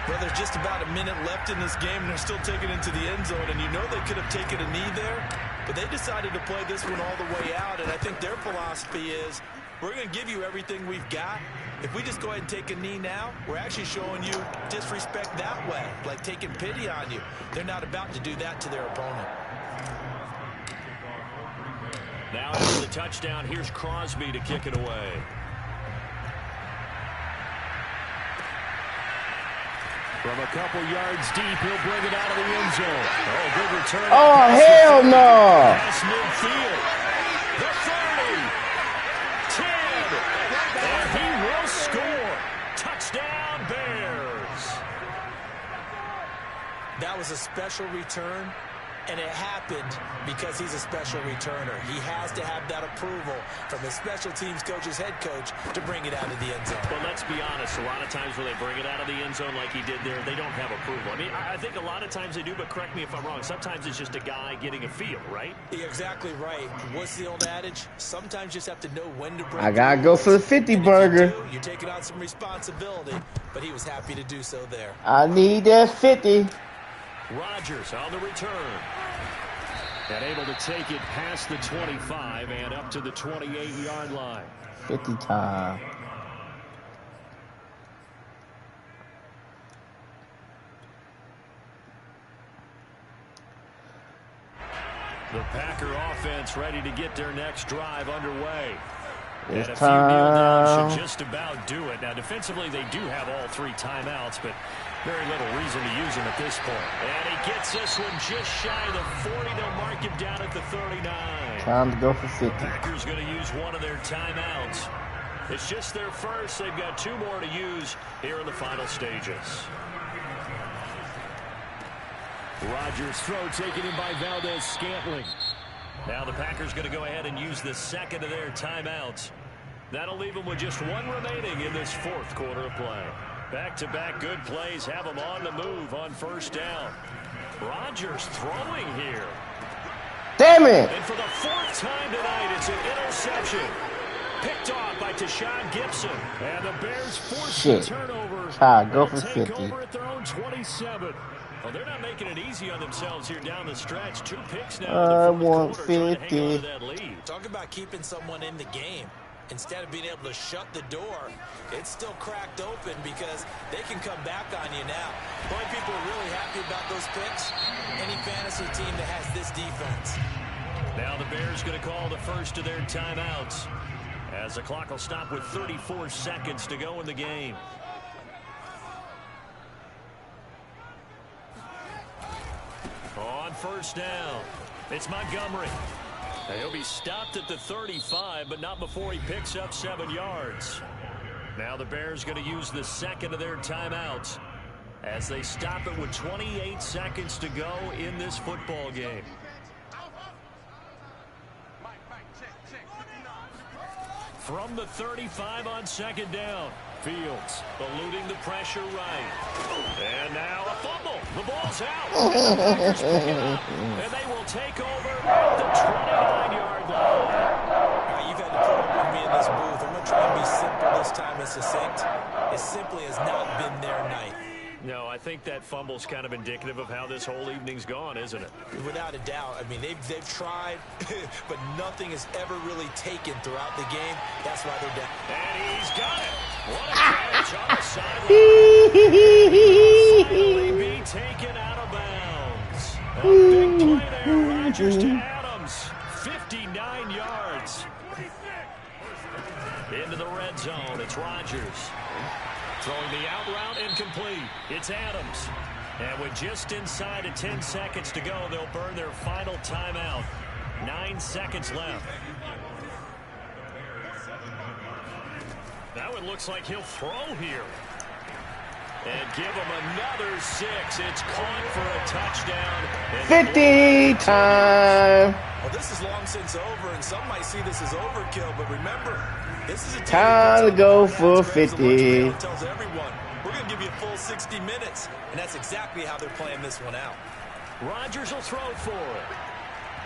Well, there's just about a minute left in this game, and they're still taking it into the end zone. And you know they could have taken a knee there, but they decided to play this one all the way out. And I think their philosophy is, we're going to give you everything we've got. If we just go ahead and take a knee now, we're actually showing you disrespect that way, like taking pity on you. They're not about to do that to their opponent. Now after the touchdown, here's Crosby to kick it away. From a couple yards deep, he'll bring it out of the end zone. Oh, good return. Oh, hell no. Pass midfield. The 30. 10. And he will score. Touchdown, Bears. That was a special return. And it happened because he's a special returner. He has to have that approval from his special teams coach's head coach to bring it out of the end zone. But let's be honest, a lot of times when they bring it out of the end zone like he did there, they don't have approval. I mean, I think a lot of times they do, but correct me if I'm wrong. Sometimes it's just a guy getting a feel, right? You're exactly right. What's the old adage? Sometimes you just have to know when to break. I gotta go for the 50 burger. You're taking on some responsibility, but he was happy to do so there. I need that 50. Rodgers on the return. And able to take it past the 25 and up to the 28-yard line. 50 time. The Packer offense ready to get their next drive underway. It's and a few kneel downs time. should just about do it. Now, defensively, they do have all 3 timeouts, but very little reason to use them at this point. And he gets this one just shy of the 40. They'll mark him down at the 39. Time to go for 50. Packers going to use one of their timeouts. It's just their first. They've got 2 more to use here in the final stages. Rodgers' throw taken in by Valdez-Scantling. Now the Packers going to go ahead and use the 2nd of their timeouts. That'll leave them with just 1 remaining in this 4th quarter of play. Back-to-back good plays have them on the move on 1st down. Rodgers throwing here. Damn it! And for the 4th time tonight, it's an interception. Picked off by Tashawn Gibson. And the Bears force a turnover. Go for Take 50. over at their own 27. Well, they're not making it easy on themselves here down the stretch. 2 picks now. I want Quarter, 50. that lead. Talk about keeping someone in the game. Instead of being able to shut the door, it's still cracked open because they can come back on you now. The only people are really happy about those picks, any fantasy team that has this defense. Now the Bears going to call the first of their timeouts as the clock will stop with 34 seconds to go in the game. On 1st down, it's Montgomery. And he'll be stopped at the 35, but not before he picks up 7 yards. Now the Bears going to use the 2nd of their timeouts as they stop it with 28 seconds to go in this football game. From the 35 on 2nd down, Fields eluding the pressure right. And now a fumble. The ball's out. And the Packers pick it up. And they will take over at the 29-yard line. All right, you've had to put up with me in this booth. I'm going to try and be simple this time and succinct. It simply has not been their night. No, I think that fumble's kind of indicative of how this whole evening's gone, isn't it? Without a doubt. I mean, they've tried, but nothing has ever really taken throughout the game. That's why they're down. And he's got it. What a catch on the sideline. Silently beat Rodgers to Adams. 59 yards. Into the red zone. It's Rodgers. Throwing the out route incomplete. It's Adams. And with just inside of 10 seconds to go, they'll burn their final timeout. 9 seconds left. Now it looks like he'll throw here. And give him another 6. It's caught for a touchdown. 50 time. Well, this is long since over, and some might see this as overkill, but remember, this is a time to go for 50. Tells everyone, we're going to give you a full 60 minutes, and that's exactly how they're playing this one out. Rodgers will throw for it.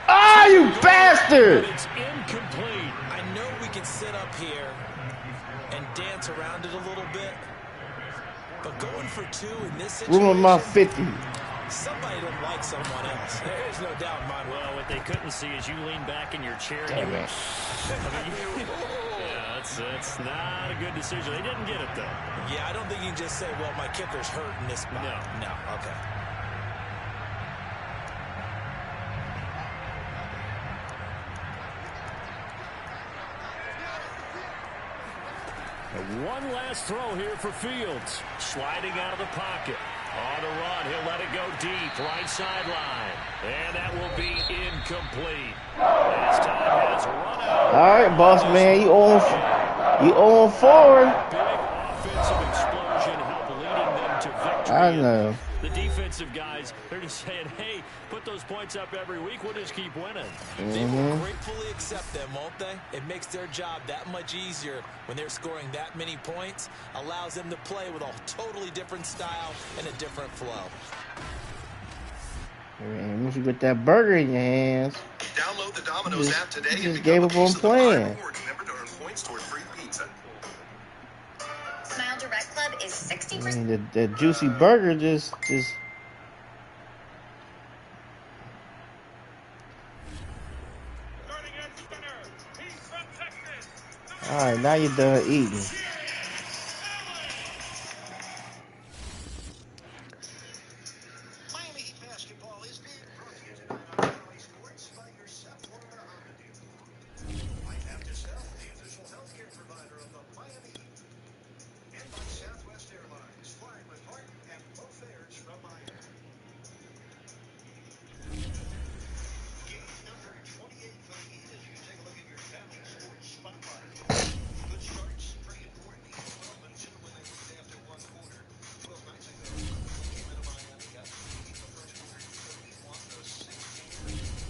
Ah, you bastard! It's incomplete. I know we can sit up here and dance around it a little bit, but going for 2 in this situation, Ruin my 50. somebody don't like someone else. There's no doubt in my mind. Well, what they couldn't see is you lean back in your chair. Damn it. Yeah, that's not a good decision. They didn't get it, though. Yeah, I don't think you can just say, well, my kicker's hurt in this spot. No, okay. One last throw here for Fields. Sliding out of the pocket. On the run, he'll let it go deep, right sideline. And that will be incomplete. As time has run out. All right, boss man, you on forward. Big offensive explosion helped leading them to victory. I know. The defensive guys, they're just saying, hey, put those points up every week. We'll just keep winning. They will gratefully accept them, won't they? It makes their job that much easier when they're scoring that many points. Allows them to play with a totally different style and a different flow. Man, once you get that burger in your hands, Download the Domino's app today you and just become gave a up on piece of the playing. Prime Rewards member to earn points toward free pizza. Smile Direct Club is 60%. I mean, the juicy burger just. All right, now you're done eating. Miami Heat basketball is being brought to you tonight on Valley Sports by your South Florida Honda dealer. Might have to sell the official healthcare provider of the Miami Heat. And by Southwest Airlines, flying with heart and low fares from Miami. Game number 28 for the Heat as you take a look at your Valley Sports Spotlight. Good starts, pretty important. The Heat moments when they lead after one quarter. 12 nights ago, came into Miami, got the lead in the first quarter, 31 to 16.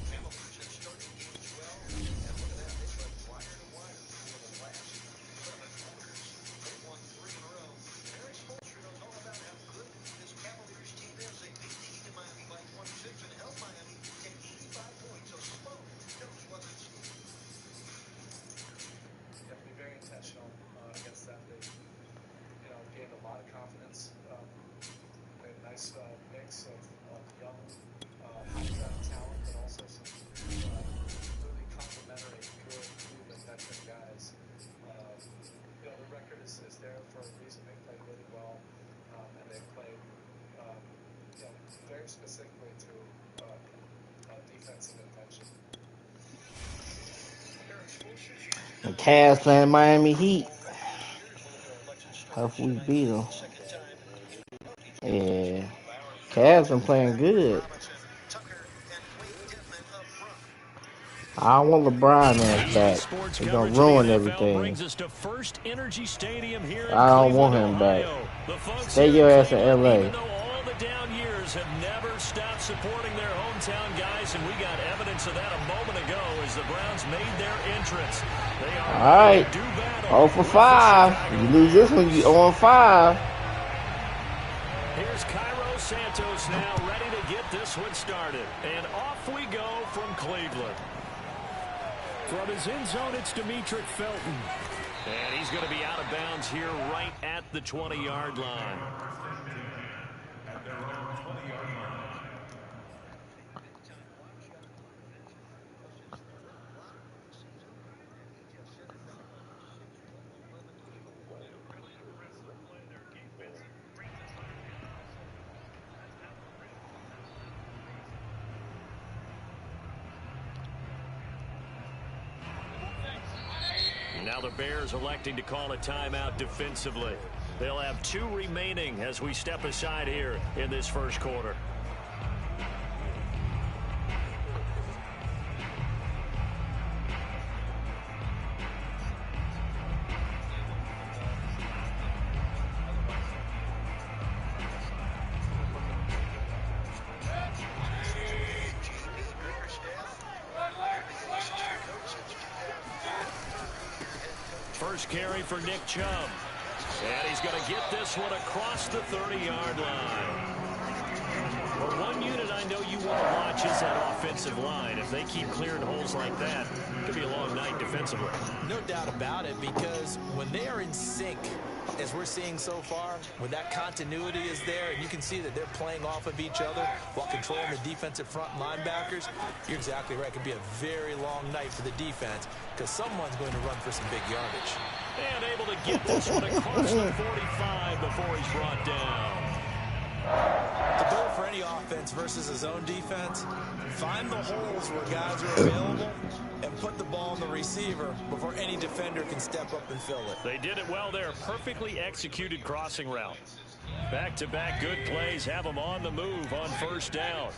Cavaliers have started games well, and look at that, they went wire to wire for the last 11 quarters. They've won 3 in a row. Eric Spoelstra knows all about how good this Cavaliers team is. They beat the Heat in Miami by 26 and held Miami to 85 points. So Spo knows what's at stake. You have to be very intentional against them. They, gained a lot of confidence. They had a nice mix of young, high-draft talent, but also some really complementary, good, proven veteran guys. The record is there for a reason. They played really well, and they played, very specifically to defensive intention. The Cavs playing Miami Heat. Hopefully we beat them. Yeah. Cavs been playing good. I don't want LeBron ass back. He's gonna ruin everything. I don't want him back. Stay your ass in LA. Have never stopped supporting their hometown guys, and we got evidence of that a moment ago as the Browns made their entrance. They are all right. 0 for 5. You lose this one, you 0 for 5. Here's Cairo Santos now ready to get this one started. And off we go from Cleveland. From his end zone, it's Demetric Felton. And he's going to be out of bounds here right at the 20-yard line. Now the Bears electing to call a timeout defensively. They'll have 2 remaining as we step aside here in this first quarter. First carry for Nick Chubb. And he's going to get this one across the 30-yard line. Well, one unit I know you want to watch is that offensive line. If they keep clearing holes like that, it could be a long night defensively. No doubt about it, because when they are in sync, as we're seeing so far, when that continuity is there, and you can see that they're playing off of each other while controlling the defensive front linebackers, you're exactly right. It could be a very long night for the defense because someone's going to run for some big yardage. And able to get this one across the 45 before he's brought down. The goal for any offense versus a zone defense, find the holes where guys are available and put the ball on the receiver before any defender can step up and fill it. They did it well there. Perfectly executed crossing route. Back-to-back good plays have them on the move on first down.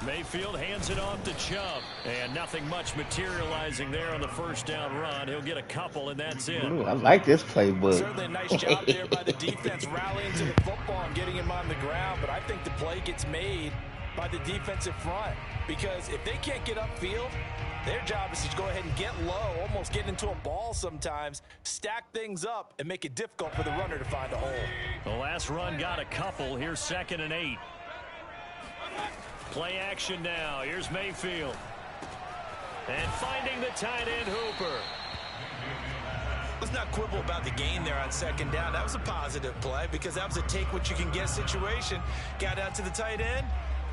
Mayfield hands it off to Chubb. And nothing much materializing there on the first down run. He'll get a couple, and that's it. Ooh, I like this playbook. Certainly a nice job there by the defense rallying to the football and getting him on the ground. But I think the play gets made by the defensive front. Because if they can't get upfield, their job is to go ahead and get low, almost get into a ball sometimes, stack things up, and make it difficult for the runner to find a hole. The last run got a couple. Here's 2nd and 8. Play action now. Here's Mayfield. And finding the tight end Hooper. Let's not quibble about the gain there on 2nd down. That was a positive play because that was a take-what-you-can-get situation. Got out to the tight end.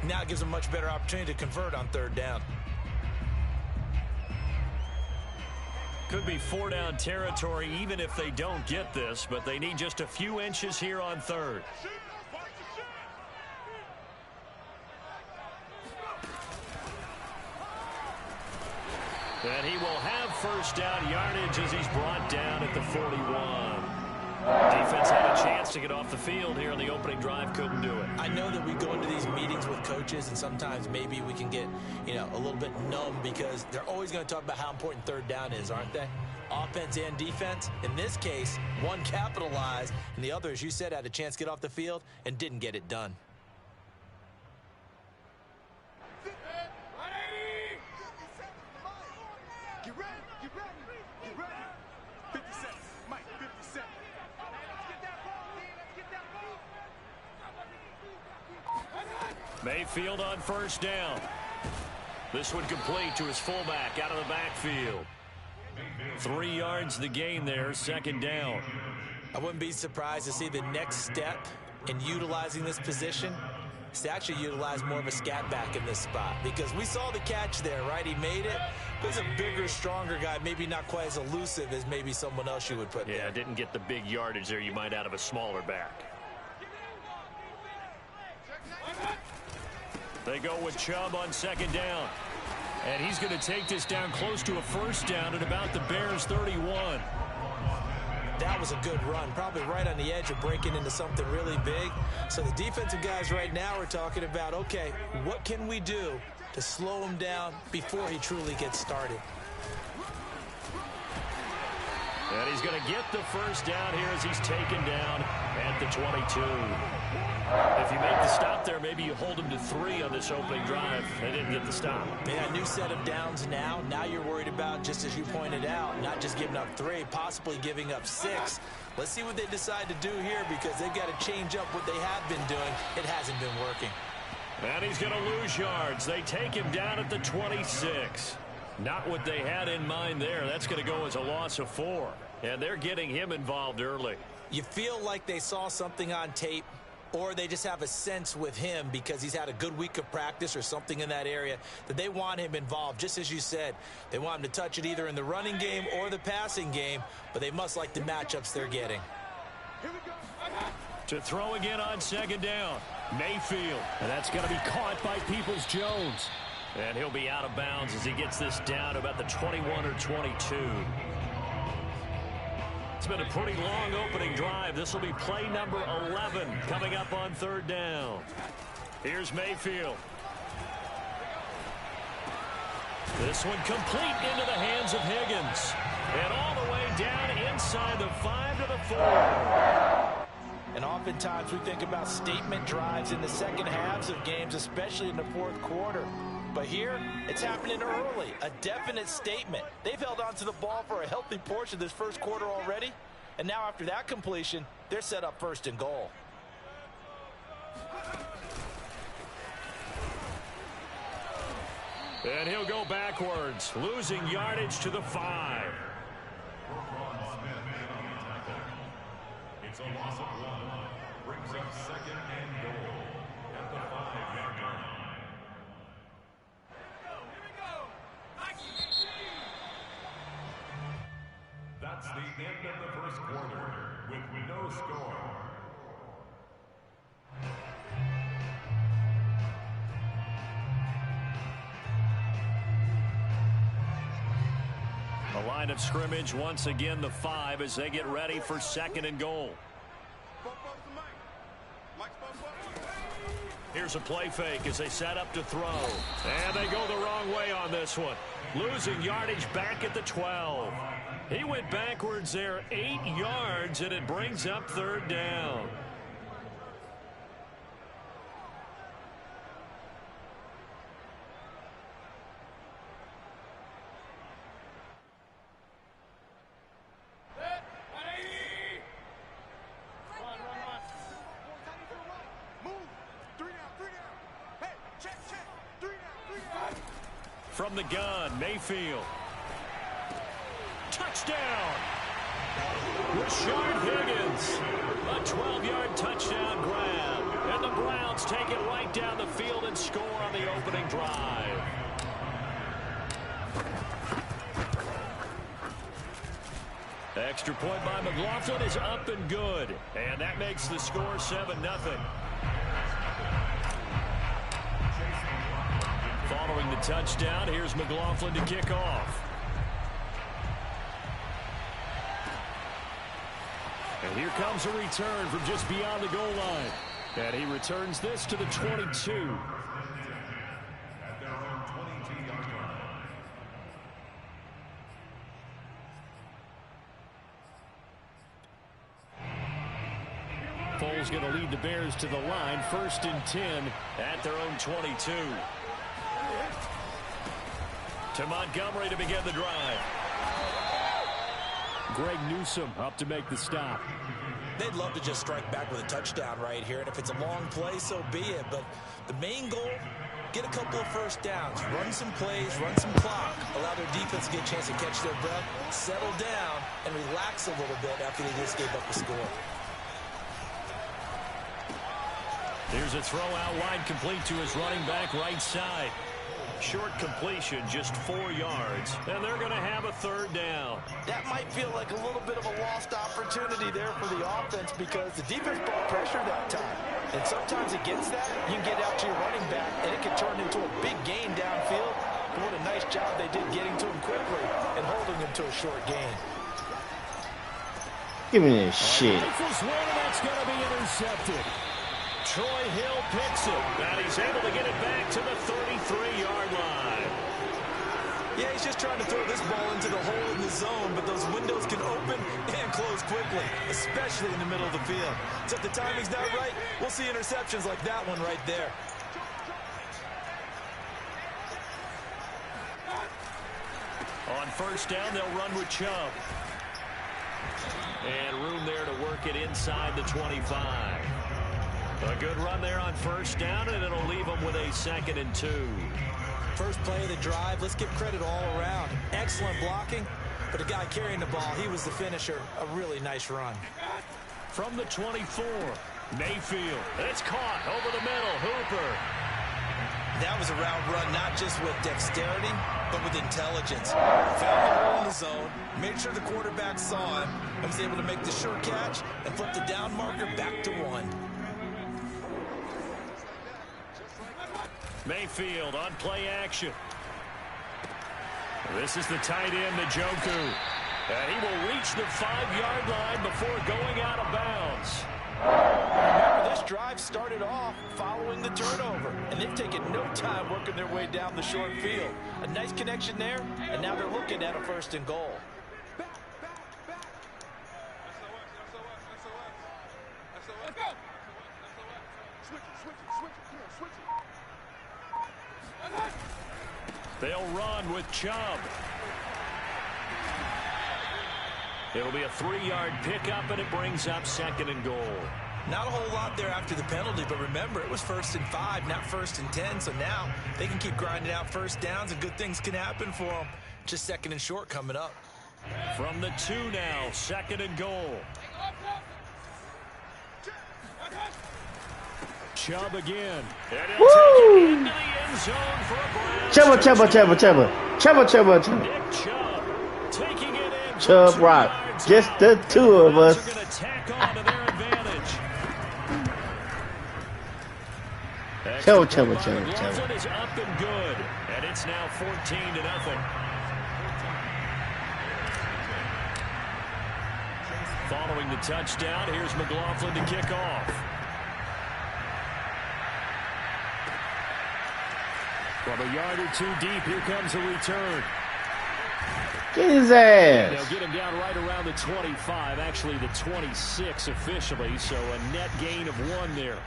Now it gives them a much better opportunity to convert on 3rd down. Could be 4-down territory even if they don't get this, but they need just a few inches here on 3rd. And he will have first down yardage as he's brought down at the 41. Defense had a chance to get off the field here in the opening drive, couldn't do it. I know that we go into these meetings with coaches, and sometimes maybe we can get, a little bit numb because they're always going to talk about how important 3rd down is, aren't they? Offense and defense. In this case, one capitalized, and the other, as you said, had a chance to get off the field and didn't get it done. Mayfield on first down. This one complete to his fullback out of the backfield. 3 yards the gain there, 2nd down. I wouldn't be surprised to see the next step in utilizing this position is to actually utilize more of a scat back in this spot because we saw the catch there, right? He made it. He's a bigger, stronger guy, maybe not quite as elusive as maybe someone else you would put there. Yeah, didn't get the big yardage there you might out of a smaller back. They go with Chubb on 2nd down. And he's going to take this down close to a first down at about the Bears' 31. That was a good run, probably right on the edge of breaking into something really big. So the defensive guys right now are talking about, okay, what can we do to slow him down before he truly gets started? And he's going to get the first down here as he's taken down at the 22. If you make the stop there, maybe you hold him to 3 on this opening drive. They didn't get the stop. Yeah, new set of downs now. Now you're worried about, just as you pointed out, not just giving up 3, possibly giving up 6. Let's see what they decide to do here because they've got to change up what they have been doing. It hasn't been working. And he's going to lose yards. They take him down at the 26. Not what they had in mind there. That's going to go as a loss of 4. And they're getting him involved early. You feel like they saw something on tape, or they just have a sense with him because he's had a good week of practice or something in that area that they want him involved. Just as you said, they want him to touch it either in the running game or the passing game, but they must like the matchups they're getting. To throw again on 2nd down, Mayfield. And that's going to be caught by Peoples-Jones. And he'll be out of bounds as he gets this down about the 21 or 22. It's been a pretty long opening drive. This will be play number 11 coming up on third down. Here's Mayfield. This one complete into the hands of Higgins. And all the way down inside the 5 to the 4. And oftentimes we think about statement drives in the second halves of games, especially in the fourth quarter. But here, it's happening early, a definite statement. They've held on to the ball for a healthy portion of this first quarter already. And now after that completion, they're set up first and goal. And he'll go backwards, losing yardage to the 5. It's a loss of 1. Brings up second and goal at the 5-yard line. That's the end of the first quarter with no score. The line of scrimmage once again the 5 as they get ready for second and goal. Here's a play fake as they set up to throw. And they go the wrong way on this one. Losing yardage back at the 12. He went backwards there 8 yards, and it brings up third down. From the gun, Mayfield. Touchdown! Rashard Higgins. A 12-yard touchdown grab. And the Browns take it right down the field and score on the opening drive. Extra point by McLaughlin is up and good. And that makes the score 7-0. Following the touchdown, here's McLaughlin to kick off. And here comes a return from just beyond the goal line. And he returns this to the 22. At their own 22-yard line. Foles going to lead the Bears to the line. 1st and 10 at their own 22. To Montgomery to begin the drive. Greg Newsome up to make the stop. They'd love to just strike back with a touchdown right here, and if it's a long play, so be it. But the main goal, get a couple of first downs, run some plays, run some clock, allow their defense to get a chance to catch their breath, settle down, and relax a little bit after they just gave up the score. Here's a throw out wide, complete to his running back right side. Short completion, just 4 yards, and they're going to have a third down. That might feel like a little bit of a lost opportunity there for the offense because the defense brought pressure that time. And sometimes against that, you can get out to your running back, and it can turn into a big gain downfield. But what a nice job they did getting to him quickly and holding him to a short gain. Give me this shit. Rifles one, and that's going to be intercepted. Troy Hill picks it, and he's able to get it back to the 33-yard line. Yeah, he's just trying to throw this ball into the hole in the zone, but those windows can open and close quickly, especially in the middle of the field. So if the timing's not right, we'll see interceptions like that one right there. On first down, they'll run with Chubb. And room there to work it inside the 25. A good run there on first down, and it'll leave them with a 2nd and 2. First play of the drive, let's give credit all around. Excellent blocking, but the guy carrying the ball, he was the finisher. A really nice run. From the 24, Mayfield. It's caught over the middle. Hooper. That was a route run, not just with dexterity, but with intelligence. Found the hole in the zone, made sure the quarterback saw him, and was able to make the sure catch and flip the down marker back to 1. Mayfield on play action. This is the tight end, Njoku. And he will reach the 5-yard line before going out of bounds. Remember, this drive started off following the turnover, and they've taken no time working their way down the short field. A nice connection there, and now they're looking at a 1st and goal. They'll run with Chubb. It'll be a 3-yard pickup, and it brings up 2nd and goal. Not a whole lot there after the penalty, but remember, it was 1st and 5, not 1st and 10, so now they can keep grinding out 1st downs, and good things can happen for them. Just 2nd and short coming up. From the 2 now, 2nd and goal. Chubb again. And he'll take it into the end zone for a Browns. Chubba. Nick Chubb taking it in. Chubb Rock. Just the two of us. They're going to tack on to their advantage. Chubba. McLaughlin is up and good. And it's now 14-0. Following the touchdown, here's McLaughlin to kick off. From a yard or 2 deep, here comes a return. Get his ass. They'll get him down right around the 25, actually the 26 officially, so a net gain of 1 there.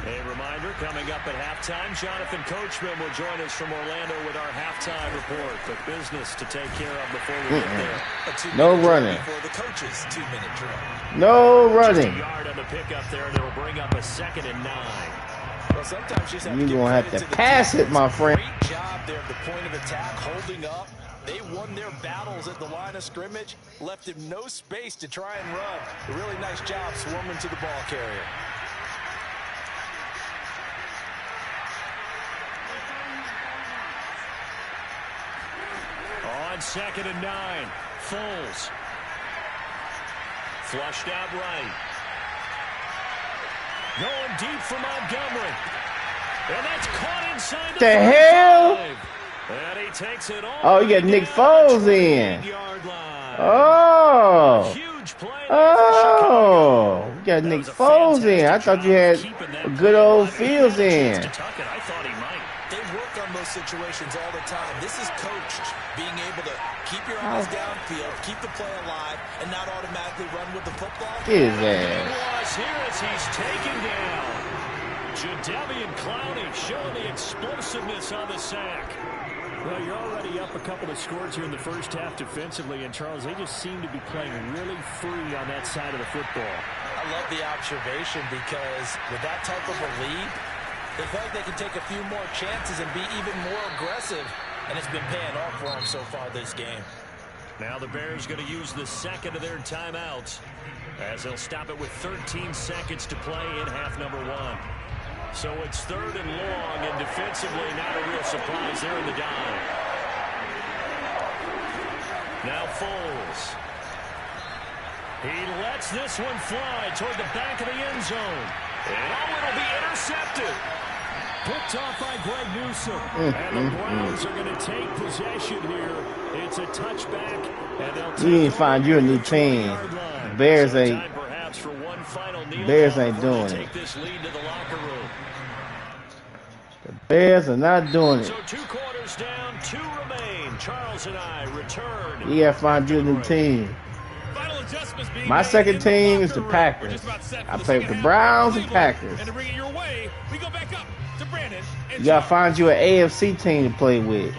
A reminder, coming up at halftime, Jonathan Coachman will join us from Orlando with our halftime report. But business to take care of before we get there. No running. Before the coach's 2-minute drill. No running. Just a yard on the pickup there, and it'll bring up a 2nd and 9. Well, sometimes you just have You're to going to have give to credit pass it, my friend. Great job there at the point of attack, holding up. They won their battles at the line of scrimmage, left him no space to try and run. A really nice job swarming to the ball carrier. On 2nd and 9, Foles. Flushed out right. Going deep for Montgomery. And that's caught inside The hell? 5. And he takes it all. Oh, you got Nick Foles in. Line. Oh. Huge play. Oh. You got Nick Foles in. I thought you had a good old Fields in. I thought he might. They work on those situations all the time. This is coached, being able to keep your eyes downfield, keep the play alive, and not automatically run with the football. Get his ass. Here as he's taken down. Jadeveon Clowney showing the explosiveness on the sack. Well, you're already up a couple of scores here in the first half defensively, and Charles, they just seem to be playing really free on that side of the football. I love the observation because with that type of a lead, they feel like they can take a few more chances and be even more aggressive, and it's been paying off for them so far this game. Now the Bears going to use the 2nd of their timeouts as they'll stop it with 13 seconds to play in half number 1. So it's 3rd and long, and defensively not a real surprise there in the dime. Now Foles. He lets this one fly toward the back of the end zone. And it'll be intercepted. Picked off by Greg Newsome. And the Browns are going to take possession here. It's a touchback. And they'll take You need to find you a new team. Bears ain't doing it. Take this lead to the locker room. The Bears are not doing it. So 2 quarters down, 2 remain. Charles and I return. You gotta find you a new team. My second team is the Packers. I play with the Browns and Packers. And to bring it your way, we go back up to Brandon. You gotta find you an AFC team to play with.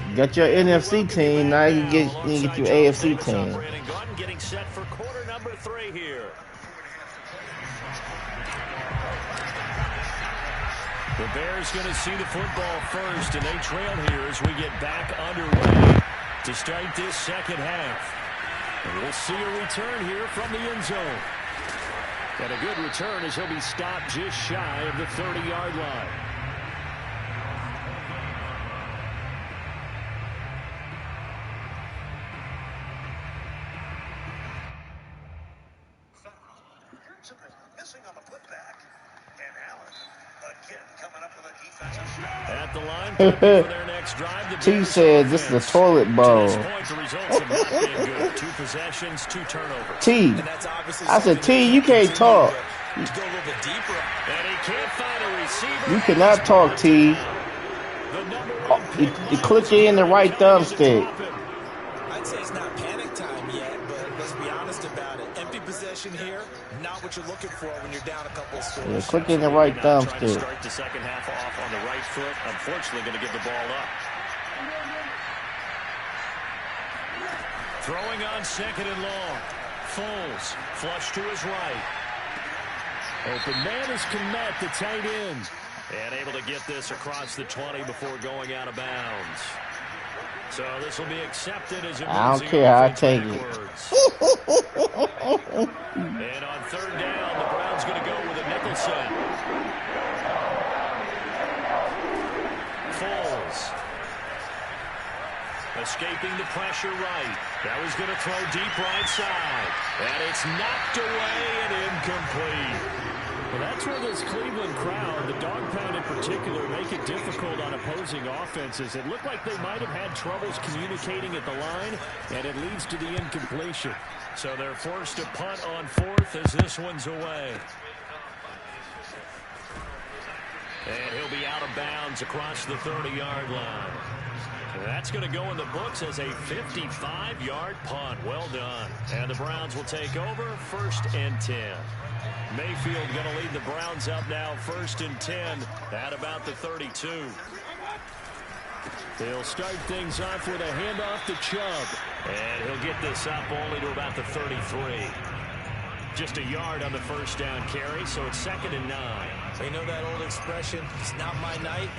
You got your NFC team, now you get your AFC team. Getting set for quarter number 3 here. The Bears going to see the football first, and they trail here as we get back underway to start this second half. And we'll see a return here from the end zone. And a good return as he'll be stopped just shy of the 30-yard line. At the line, prepping for their next drive. The T Bears said this is a offense. toilet To bowl. this point, the results have not been good. 2 possessions, 2 turnovers. T. And that's obviously I said, something T, that you can't continue, talk. but to go a little bit deeper. And he can't find a receiver. You cannot talk, T. The number Oh, one pick you click it in the right thumbstick. I'd say it's not panic time yet, but let's be honest about it. Empty possession here, not what you're looking for when you're down a couple of scores. Yeah, click in the right Now trying to thumbstick. start the second half off on the right foot. Unfortunately, going to give the ball up. Throwing on second and long. Foles, flush to his right. Open man is Kmet, the tight end. And able to get this across the 20 before going out of bounds. So this will be accepted as it I moves don't the care how I offense take it. backwards. And on third down, the Browns going to go with a Nicholson. Foles. Escaping the pressure right. Now he's going to throw deep right side. And it's knocked away and incomplete. Well, that's where this Cleveland crowd, the dog pound in particular, make it difficult on opposing offenses. It looked like they might have had troubles communicating at the line, and it leads to the incompletion. So they're forced to punt on fourth as this one's away. And he'll be out of bounds across the 30-yard line. That's going to go in the books as a 55-yard punt. Well done. And the Browns will take over 1st and 10. Mayfield going to lead the Browns up now 1st and 10 at about the 32. They'll start things off with a handoff to Chubb. And he'll get this up only to about the 33. Just a yard on the first down carry, so it's 2nd and 9. You know that old expression, it's not my night?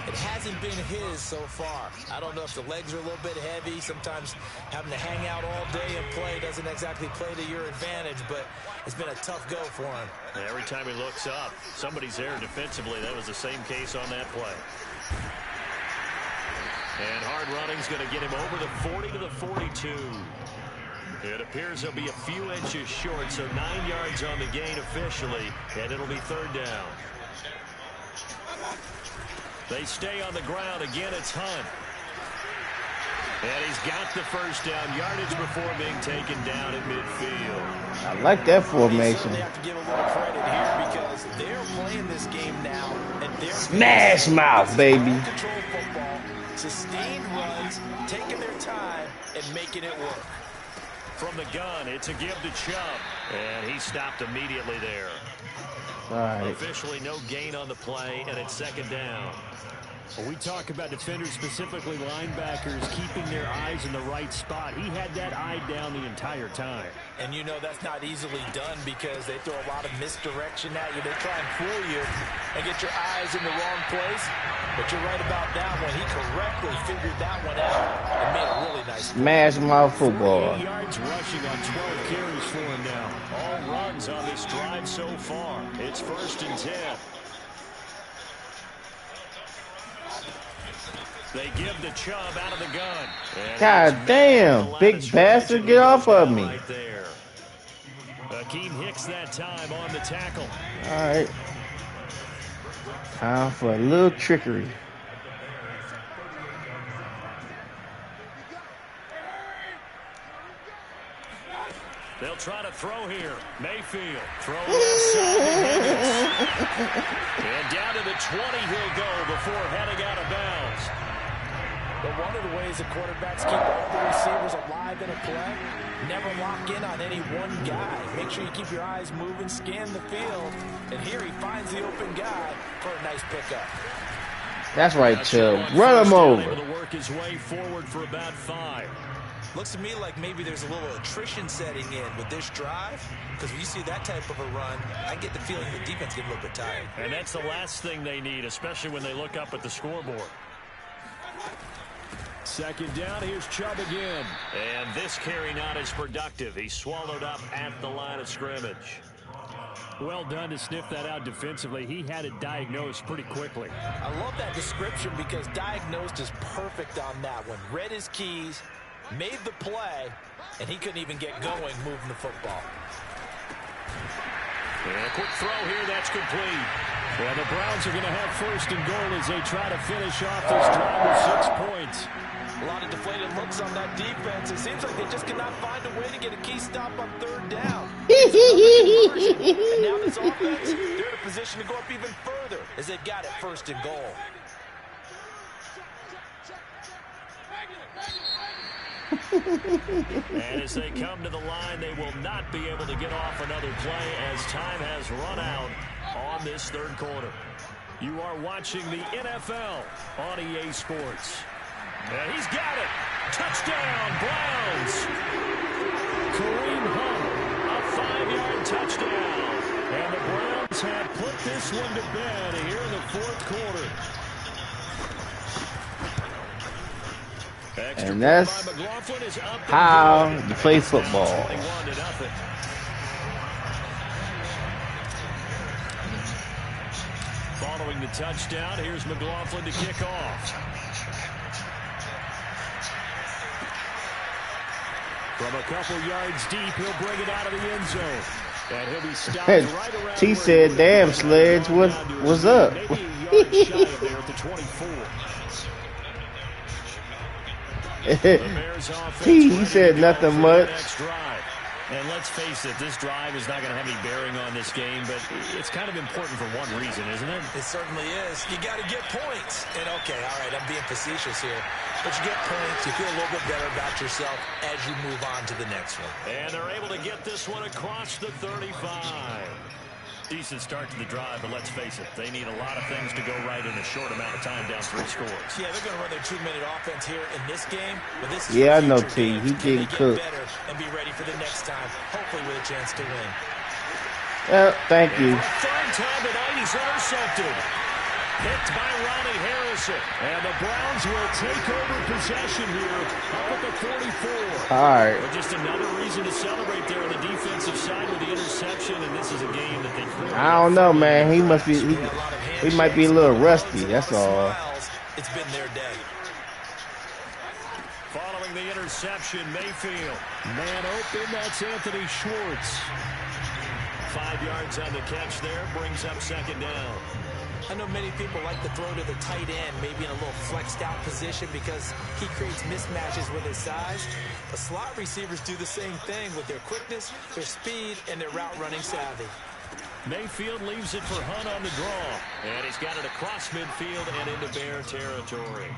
It hasn't been his so far. I don't know if the legs are a little bit heavy. Sometimes having to hang out all day and play doesn't exactly play to your advantage, but it's been a tough go for him. Every time he looks up, somebody's there defensively. That was the same case on that play. And hard running's going to get him over the 40 to the 42. It appears he'll be a few inches short, so 9 yards on the gain officially, and it'll be 3rd down. They stay on the ground. Again, it's Hunt. And he's got the first down yardage before being taken down at midfield. I like that formation. They have to give a little credit here because they're playing this game now. And they're Smash mouth, baby. Control football, sustained runs, taking their time, and making it work. From the gun, it's a give to Chubb. And he stopped immediately there. All right. Officially no gain on the play, and it's 2nd down. When we talk about defenders, specifically linebackers, keeping their eyes in the right spot. He had that eye down the entire time. And you know that's not easily done because they throw a lot of misdirection at you. They try and fool you and get your eyes in the wrong place. But you're right about that one. He correctly figured that one out and made a really nice play. Smash mouth football. 8 yards rushing on 12 carries for him now. All runs on this drive so far. It's 1st and 10. They give the Chubb out of the gun. And God damn, big bastard, get off of me. Right there. Akeem Hicks that time on the tackle. All right. Time for a little trickery. They'll try to throw here. Mayfield throwing outside to Higgins. And down to the 20 he'll go before heading out of bounds. But one of the ways the quarterbacks keep all the receivers alive in a play, never lock in on any one guy. Make sure you keep your eyes moving, scan the field. And here he finds the open guy for a nice pickup. That's right, Chubb. Run him over. Able to work his way forward for about 5. Looks to me like maybe there's a little attrition setting in with this drive. Because when you see that type of a run, I get the feeling the defense get a little bit tired. And that's the last thing they need, especially when they look up at the scoreboard. 2nd down, here's Chubb again. And this carry not as productive. He's swallowed up at the line of scrimmage. Well done to sniff that out defensively. He had it diagnosed pretty quickly. I love that description because diagnosed is perfect on that one. Read his keys, made the play, and he couldn't even get going moving the football. And a quick throw here, that's complete. Yeah, the Browns are going to have first and goal as they try to finish off this drive with 6 points. A lot of deflated looks on that defense. It seems like they just cannot find a way to get a key stop on third down. It's another conversion. And now this offense, they're in a position to go up even further as they've got it first and goal. And as they come to the line, they will not be able to get off another play as time has run out on this third quarter. You are watching the NFL on EA Sports. And he's got it. Touchdown, Browns. Kareem Hunt, a 5-yard touchdown. And the Browns have put this one to bed here in the fourth quarter. And that's how you play football. Following the touchdown, here's McLaughlin to kick off. From a couple yards deep, he'll bring it out of the end zone. And he'll be stopped right around. T said, damn, Sledge, what's up? Maybe a yard shy of there at the 24. He said nothing much. And let's face it, this drive is not going to have any bearing on this game, but it's kind of important for one reason, isn't it? It certainly is. You got to get points. And okay, all right, I'm being facetious here. But you get points, you feel a little bit better about yourself as you move on to the next one. And they're able to get this one across the 35. Decent start to the drive, but let's face it, they need a lot of things to go right in a short amount of time down 3 scores. Yeah, they're going to run their 2-minute offense here in this game, but this is I know, T. He getting cooked. Better and be ready for the next time, hopefully with a chance to win. Thank you. Third time tonight, he's intercepted. Picked by Ronnie Harrison. And the Browns will take over possession here up at the 44. All right. But just another reason to celebrate there on the defensive side with the interception, and this is a game that they clearly... I don't know, man. He must be... He might be a little rusty, that's all. It's been their day. Following the interception, Mayfield. Man open, that's Anthony Schwartz. 5 yards on the catch there, brings up second down. I know many people like to throw to the tight end, maybe in a little flexed out position because he creates mismatches with his size. The slot receivers do the same thing with their quickness, their speed, and their route running savvy. Mayfield leaves it for Hunt on the draw. And he's got it across midfield and into Bear territory.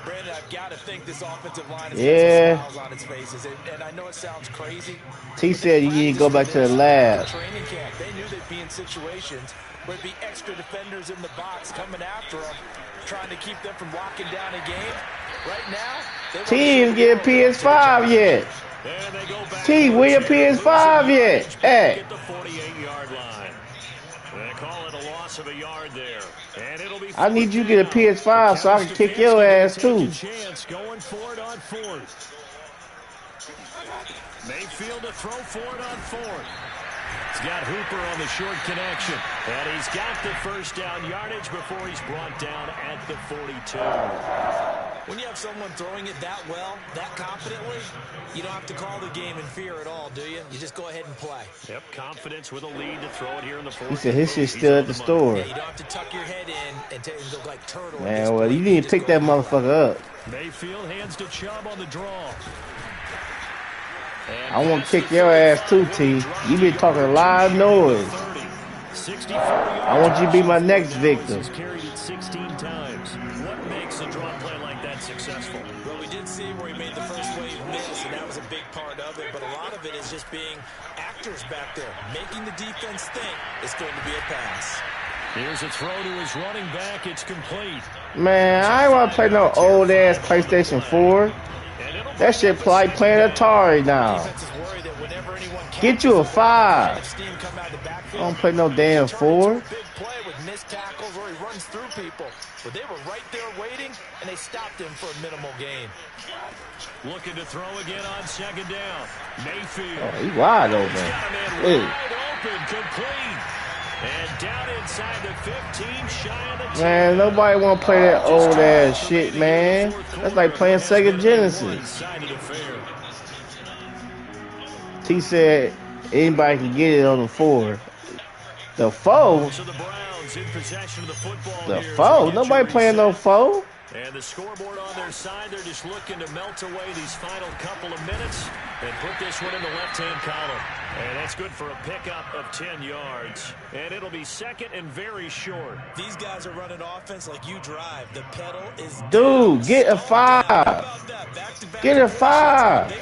Brandon, I've got to think this offensive line has smiles on its faces. And I know it sounds crazy. T said you need to go back to the lab. Training camp, they knew they'd be in situations where it'd be extra defenders in the box coming after them, trying to keep them from locking down a game. Right now, T didn't get a PS5 yet. T, where your PS5 yet? Hey. At the 48-yard line. They call it a loss of a yard there. And it'll be I need you to get a PS5 so I can kick your ass too. Going for it on fourth. Mayfield to throw for it on fourth. He's got Hooper on the short connection. And he's got the first down yardage before he's brought down at the 42. When you have someone throwing it that well, that confidently, you don't have to call the game in fear at all, do you? You just go ahead and play. Yep, confidence with a lead to throw it here in the fourth. He said his shit's still at the store. Yeah, you don't have to tuck your head in and look like turtle. Man, well, you need to pick that motherfucker up. Mayfield hands to Chubb on the draw. I want to kick your ass too, T. You been talking a lot of noise. I want you to be my next victim. Carried it 16 times. What makes a draw play like that successful? Well, we did see where he made the first wave miss, and that was a big part of it. But a lot of it is just being actors back there, making the defense think it's going to be a pass. Here's a throw to his running back. It's complete. Man, I ain't want to play no old-ass PlayStation 4. That shit like playing Atari now. Get you a 5. I don't play no damn 4. Big play with missed tackles or he runs through people. But they were right there waiting, and they stopped him for a minimal gain. Looking to throw again on second down. Mayfield. Oh, he wide open. Wide open, complete. And down inside the 15, shy of the 10. Man, nobody want to play that old ass shit, man. That's like playing Sega Genesis. T said anybody can get it on the 4. The 4? Bears in possession of the football The here. foe? Nobody playing no foe. And the scoreboard on their side, they're just looking to melt away these final couple of minutes and put this one in the left-hand column. And that's good for a pickup of 10 yards. And it'll be second and very short. These guys are running offense like you drive. The pedal is Dude, get a 5. Get a 5.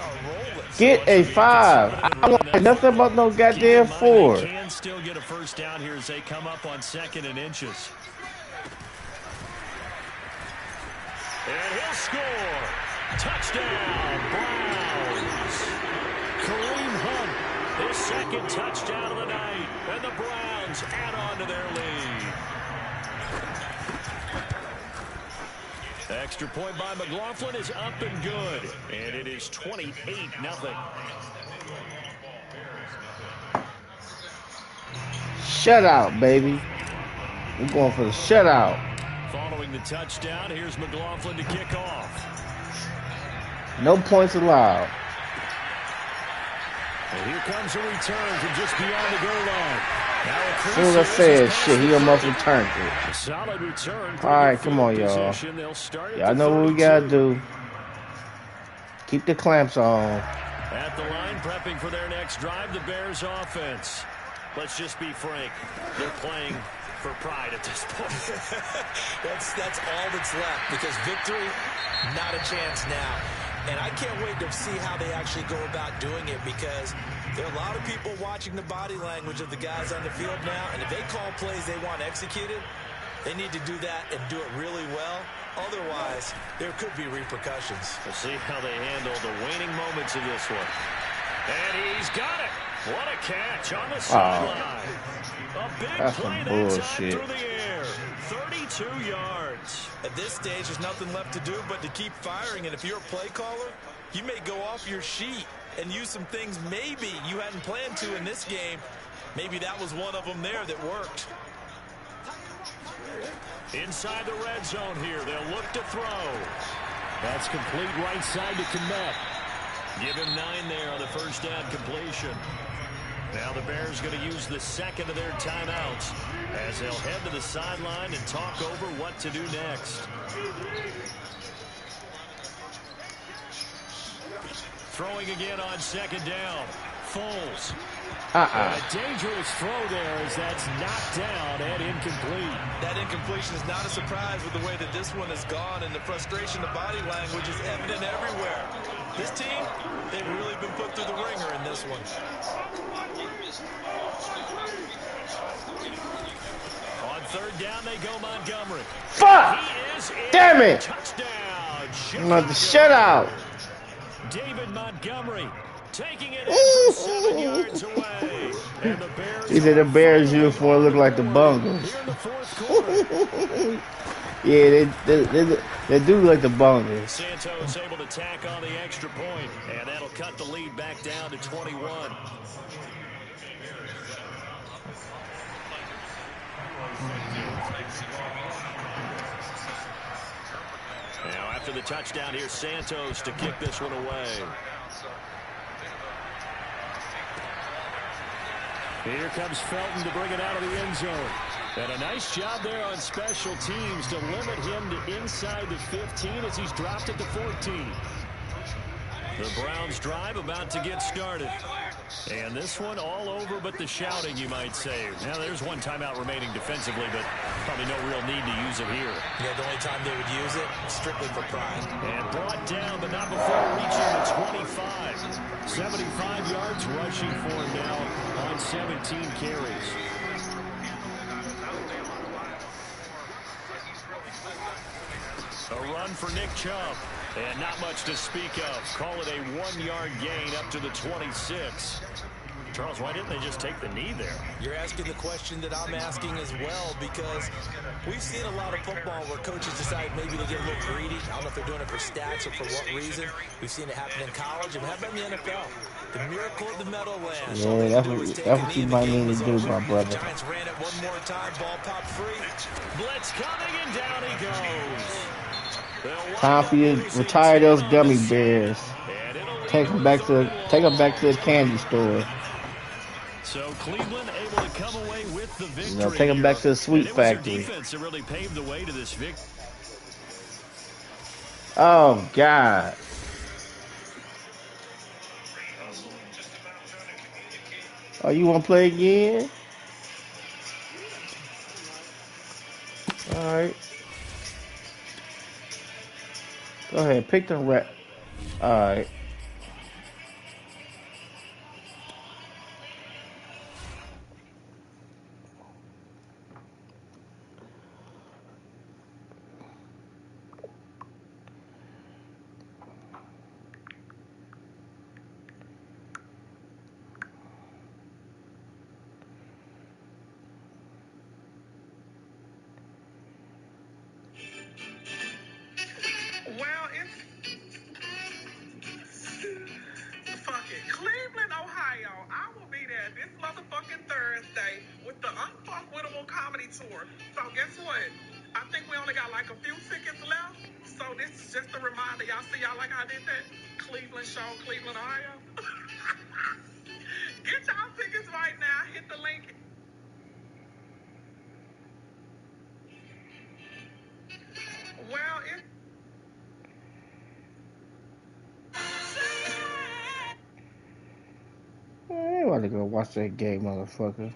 Get a 5. I don't want nothing about no goddamn 4. They can still get a first down here as they come up on 2nd and inches. And he'll score. Touchdown, Browns. Kareem Hunt, his second touchdown of the night. And the Browns add on to their lead. Extra point by McLaughlin is up and good. And it is 28-0. Shutout, baby. We're going for the shutout. Following the touchdown, here's McLaughlin to kick off. No points allowed. And here comes a return from just beyond the goal line. As soon as I said shit, he almost returned it. Solid return. All right, come on, y'all. Y'all know what we gotta do. Keep the clamps on. At the line, prepping for their next drive, the Bears offense. Let's just be frank. They're playing for pride at this point. that's all that's left, because victory, not a chance now. And I can't wait to see how they actually go about doing it, because there are a lot of people watching the body language of the guys on the field now, and if they call plays they want executed, they need to do that and do it really well. Otherwise, there could be repercussions. We'll see how they handle the waning moments of this one. And he's got it. What a catch on the sideline. A big play that time through the air. 32 yards. At this stage, there's nothing left to do but to keep firing. And if you're a play caller, you may go off your sheet and use some things maybe you hadn't planned to in this game. Maybe that was one of them there that worked. Inside the red zone here, they'll look to throw. That's complete right side to Kmet. Give him 9 there on the first down completion. Now the Bears going to use the second of their timeouts as they'll head to the sideline and talk over what to do next. Throwing again on second down. Foles. A dangerous throw there as that's knocked down and incomplete. That incompletion is not a surprise with the way that this one has gone, and the frustration of body language is evident everywhere. This team, they've really been put through the ringer in this one. On third down, they go Montgomery. Fuck! Damn it! Touchdown! The shutout. David Montgomery taking it in from 7 yards away. And the Bears. He said the Bears uniform look like the Bungles. Here in the fourth quarter. Yeah, they do look like the Bungles. Santos able to tack on the extra point, and that'll cut the lead back down to 21. Now after the touchdown, here's Santos to kick this one away. Here comes Felton to bring it out of the end zone. And a nice job there on special teams to limit him to inside the 15 as he's dropped at the 14. The Browns drive about to get started. And this one all over but the shouting, you might say. Now there's one timeout remaining defensively, but probably no real need to use it here. Yeah, the only time they would use it, strictly for pride. And brought down, but not before reaching the 25. 75 yards rushing for him now on 17 carries. A run for Nick Chubb. And not much to speak of. Call it a 1-yard gain up to the 26. Charles, why didn't they just take the knee there? You're asking the question that I'm asking as well, because we've seen a lot of football where coaches decide maybe to get a little greedy. I don't know if they're doing it for stats or for what reason. We've seen it happen in college and happen in the NFL. The miracle of the Meadowlands. Yeah, that's what you might need to do, my brother. The Giants ran it one more time. Ball popped free. Blitz coming, and down he goes. Time for you to retire those gummy bears. Take them back to the candy store. So Cleveland able to come away with the victory. You know, take them back to the sweet factory. It was their defense that really paved the way to this victory. Oh, God. Oh, you want to play again? All right. Go ahead. Pick the rep. All right. Well, it's fuck it. Cleveland, Ohio. I will be there this motherfucking Thursday with the Unfuckwittable Comedy Tour. So guess what? I think we only got like a few tickets left. So this is just a reminder. Y'all see y'all like I did that? Cleveland show, Cleveland, Ohio. Get y'all tickets right now. Hit the link. Well, it's I ain't want to go watch that game, motherfucker.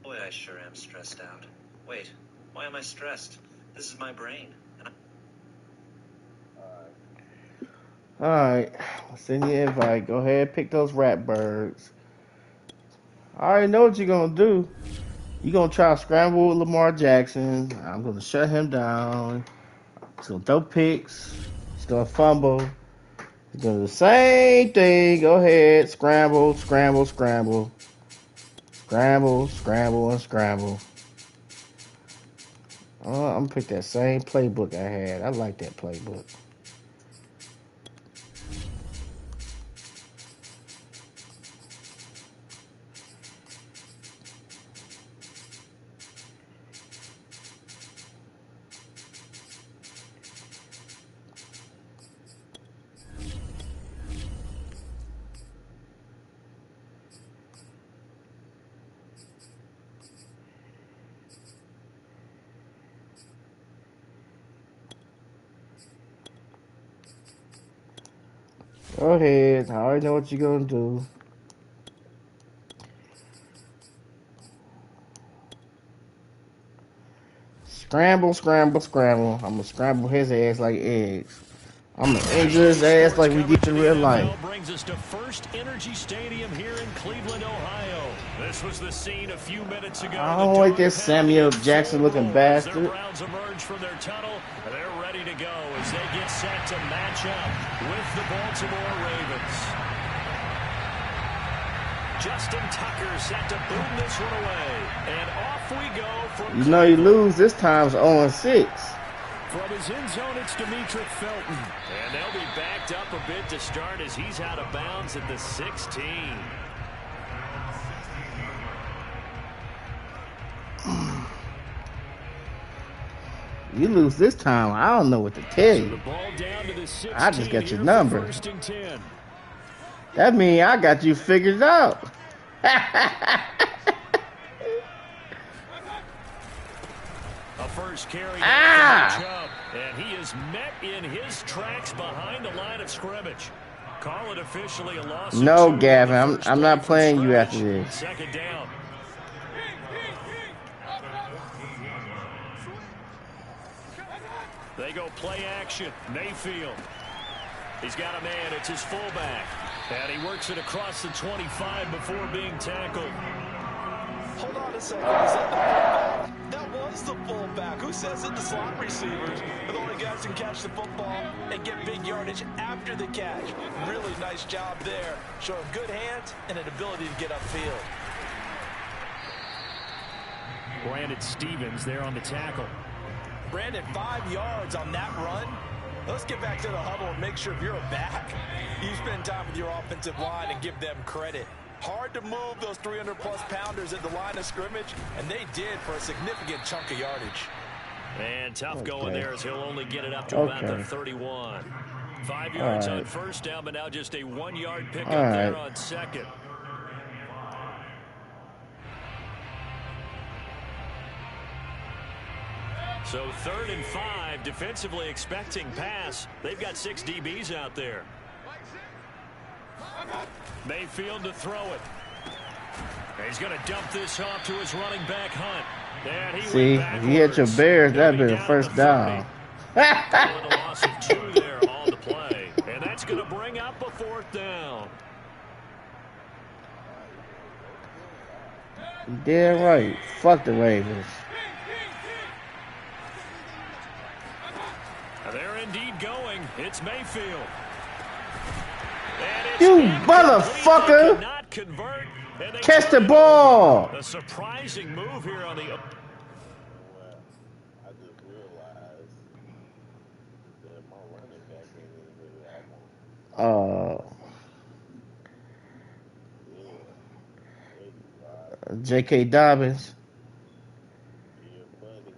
Boy, I sure am stressed out. Wait, why am I stressed? This is my brain. All right. I'll send you an invite. Go ahead, pick those rat birds. I already know what you're going to do. You're going to try to scramble with Lamar Jackson. I'm going to shut him down. He's going to throw picks. He's going to fumble. He's going to do the same thing. Go ahead. Scramble, scramble, scramble. Scramble, scramble, and scramble. I'm going to pick that same playbook I had. I like that playbook. Go ahead. I already know what you're going to do. Scramble, scramble, scramble. I'm going to scramble his ass like eggs. I'm going to injure his ass like we did in real life. Brings us to First Energy Stadium here in Cleveland, Ohio. This was the scene a few minutes ago. I don't like this Samuel Jackson looking bastard. Their Browns emerge from their tunnel. They're ready to go as they get set to match up with the Baltimore Ravens. Justin Tucker set to boom this one away. And off we go from You know you lose this time, it's 0-6. From his end zone, it's Demetric Felton. And they'll be backed up a bit to start as he's out of bounds at the 16. You lose this time, I don't know what to tell So you. the ball down to the 16 I just got your here number. for First and 10. That means I got you figured out. A first carry Ah! and he is met in his tracks behind the line of scrimmage. Call it officially a loss. No, of 2 Gavin, on the first I'm play not from playing you after scrimmage. this. Second down. They go play action. Mayfield. He's got a man. It's his fullback. And he works it across the 25 before being tackled. Hold on a second. Is that the fullback? That was the fullback. Who says it? The slot receivers are the only guys who can catch the football and get big yardage after the catch. Really nice job there. Showing good hands and an ability to get upfield. Brandon Stevens there on the tackle. Brandon, 5 yards on that run. Let's get back to the huddle and make sure if you're a back, you spend time with your offensive line and give them credit. Hard to move those 300-plus pounders at the line of scrimmage, and they did for a significant chunk of yardage. And tough going there as he'll only get it up to about the 31. 5 yards on first down, but now just a 1-yard pickup there on second. So 3rd and 5, defensively expecting pass. They've got 6 DBs out there. Mayfield to throw it. He's going to dump this off to his running back, Hunt. And see, if you hit your Bears, that'd be the first down. The loss of 2 there on the play. And that's going to bring up a 4th down. Damn right. Fuck the Ravens. They're indeed going. It's Mayfield. You motherfucker! Not convert, catch the ball. A surprising move here on the. I just realized that my running back ain't J.K. Dobbins. Yeah, buddy.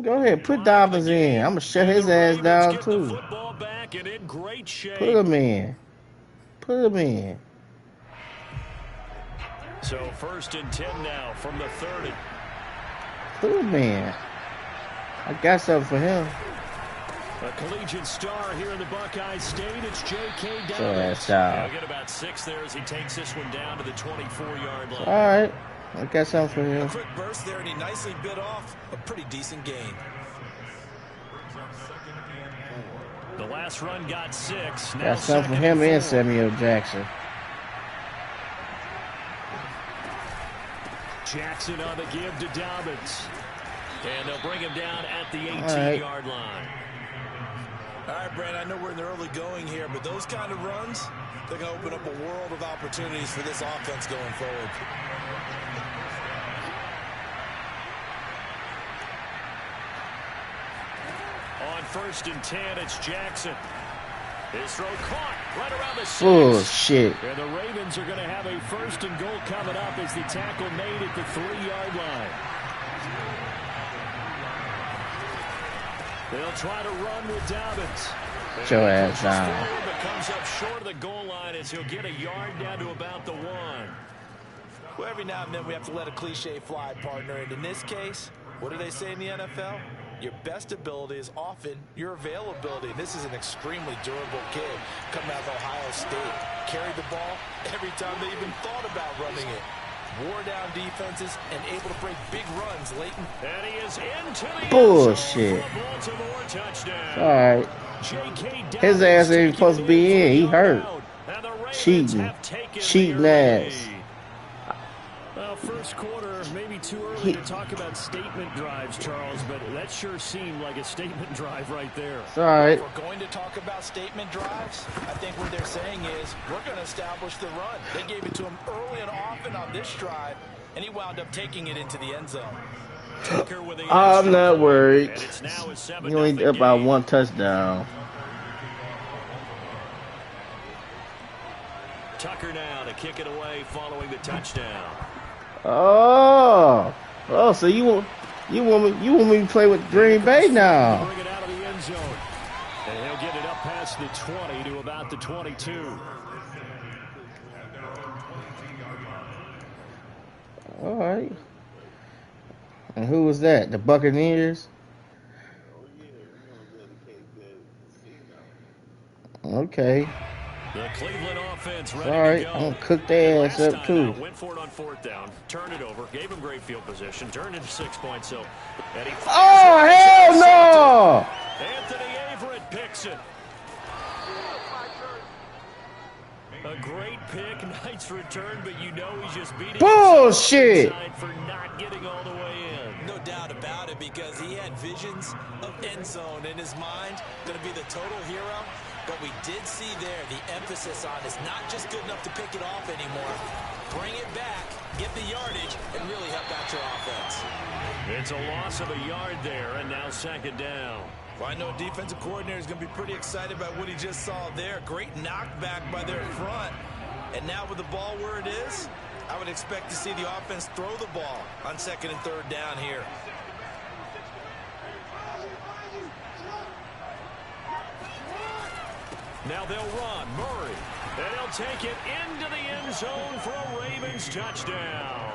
Go ahead, put Dobbins in. I'm gonna shut his ass down too. Put him in. Put him in. So 1st and 10 now from the 30. Put him in. I got something for him. A collegiate star here in the Buckeye State. It's J.K. Dobbins. He'll get about 6 there as he takes this one down to the 24-yard line. All right. I got something for him. A quick burst there, and he nicely bit off a pretty decent gain. The last run got 6. Got something for him and Samuel Jackson. Jackson on the give to Dobbins. And they'll bring him down at the 18-yard line. All right, Brand, I know we're in the early going here, but those kind of runs, they're going to open up a world of opportunities for this offense going forward. On 1st and 10, it's Jackson. His throw caught right around the 6. Bullshit. And the Ravens are going to have a 1st and goal coming up as the tackle made at the 3-yard line. They'll try to run with Dobbins. Get your ass down. But comes up short of the goal line as he'll get a yard down to about the 1. Well, every now and then we have to let a cliche fly, partner. And in this case, what do they say in the NFL? Your best ability is often your availability. This is an extremely durable kid coming out of Ohio State. Carried the ball every time they even thought about running it. Wore down defenses and able to break big runs late. And he is into the bullshit. Baltimore touchdown. All right. His ass ain't supposed to be in. He hurt. Cheating ass. Well, first quarter, maybe too early to talk about statement drives, Charles, but that sure seemed like a statement drive right there. All right. If we're going to talk about statement drives, I think what they're saying is we're going to establish the run. They gave it to him early and often on this drive, and he wound up taking it into the end zone. I'm not worried. He only up by 1 touchdown. Tucker now to kick it away following the touchdown. Oh, so you want me to play with Green Bay now? Bring it out of the end zone, and he'll get it up past the 20 to about the 22. All right. And who was that? The Buccaneers? Okay. The Cleveland offense ready all right, to go. I'm going to cook their ass up, too. Went for it on 4th down, turned it over, gave him great field position, turned into 6 points. So, oh, hell no! Anthony Averett picks it. A great pick, nice return, but you know he's just beating bullshit for not getting all the way in. No doubt about it, because he had visions of end zone in his mind, going to be the total hero. But we did see there the emphasis on is not just good enough to pick it off anymore. Bring it back, get the yardage, and really help out your offense. It's a loss of a yard there, and now 2nd down. Well, I know a defensive coordinator is going to be pretty excited about what he just saw there. Great knockback by their front. And now with the ball where it is, I would expect to see the offense throw the ball on 2nd and 3rd down here. Now they'll run. Murray. And he'll take it into the end zone for a Ravens touchdown.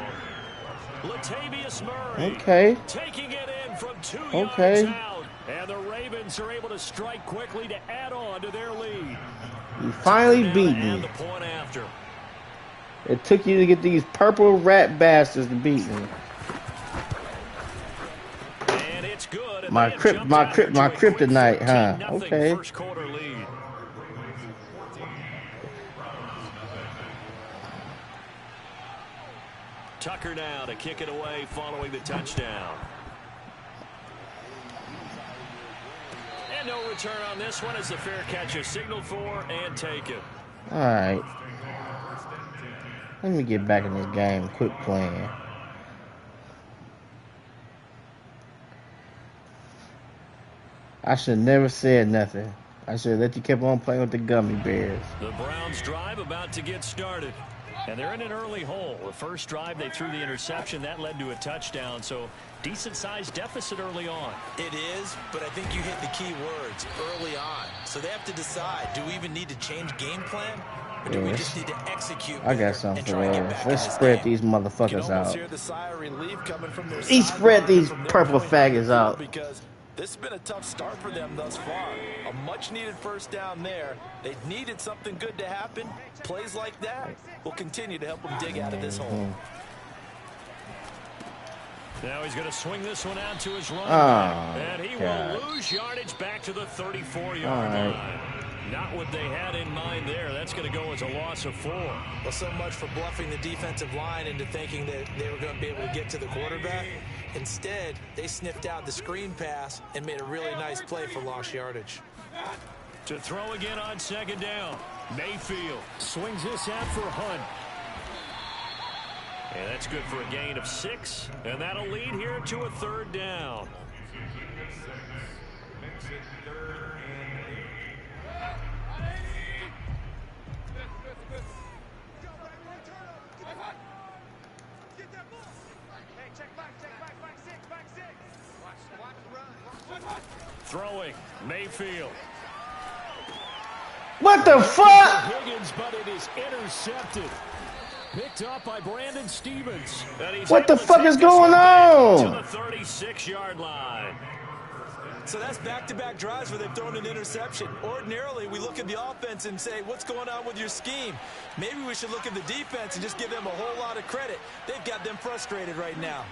Latavius Murray. Okay. Taking it in from 2 Okay. yards out. And the Ravens are able to strike quickly to add on to their lead. You finally beat me. The point after. It took you to get these purple rat bastards to beat me. And it's good. And My kryptonite, huh? Okay. First quarter lead. Tucker now to kick it away following the touchdown. And no return on this one as the fair catch is signaled for and taken. All right. Let me get back in this game. Quit playing. I should have never said nothing. I should have let you keep on playing with the gummy bears. The Browns drive about to get started. And they're in an early hole. The first drive, they threw the interception. That led to a touchdown. So, decent-sized deficit early on. It is, but I think you hit the key words, early on. So they have to decide, do we even need to change game plan? Or do we just need to execute? I got something for us. Let's spread these motherfuckers out. Hear the sigh of relief coming from their Spread these purple faggots out. Because this has been a tough start for them thus far. A much-needed first down there. They needed something good to happen. Plays like that will continue to help them dig out of this hole. Now he's going to swing this one out to his running back. And he will lose yardage back to the 34-yard line. Not what they had in mind there. That's going to go as a loss of 4. Well, so much for bluffing the defensive line into thinking that they were going to be able to get to the quarterback. Instead, they sniffed out the screen pass and made a really nice play for lost yardage. To throw again on 2nd down. Mayfield swings this out for Hunt. And that's good for a gain of 6. And that'll lead here to a 3rd down. Throwing, Mayfield. What the fuck? Higgins, but it is intercepted. Picked up by Brandon Stevens. What the fuck is going on? To the 36-yard line. So that's back-to-back drives where they've thrown an interception. Ordinarily, we look at the offense and say, what's going on with your scheme? Maybe we should look at the defense and just give them a whole lot of credit. They've got them frustrated right now.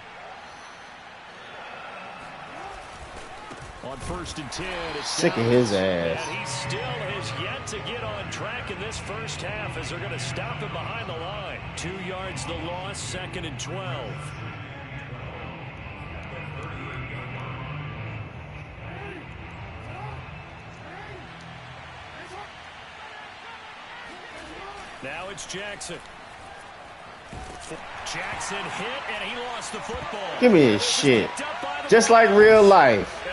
On 1st and 10, it's sick of his ass. And he still has yet to get on track in this first half as they're going to stop him behind the line. 2 yards the loss, 2nd and 12. Now it's Jackson. Jackson hit, and he lost the football. Give me this shit. Just like real life.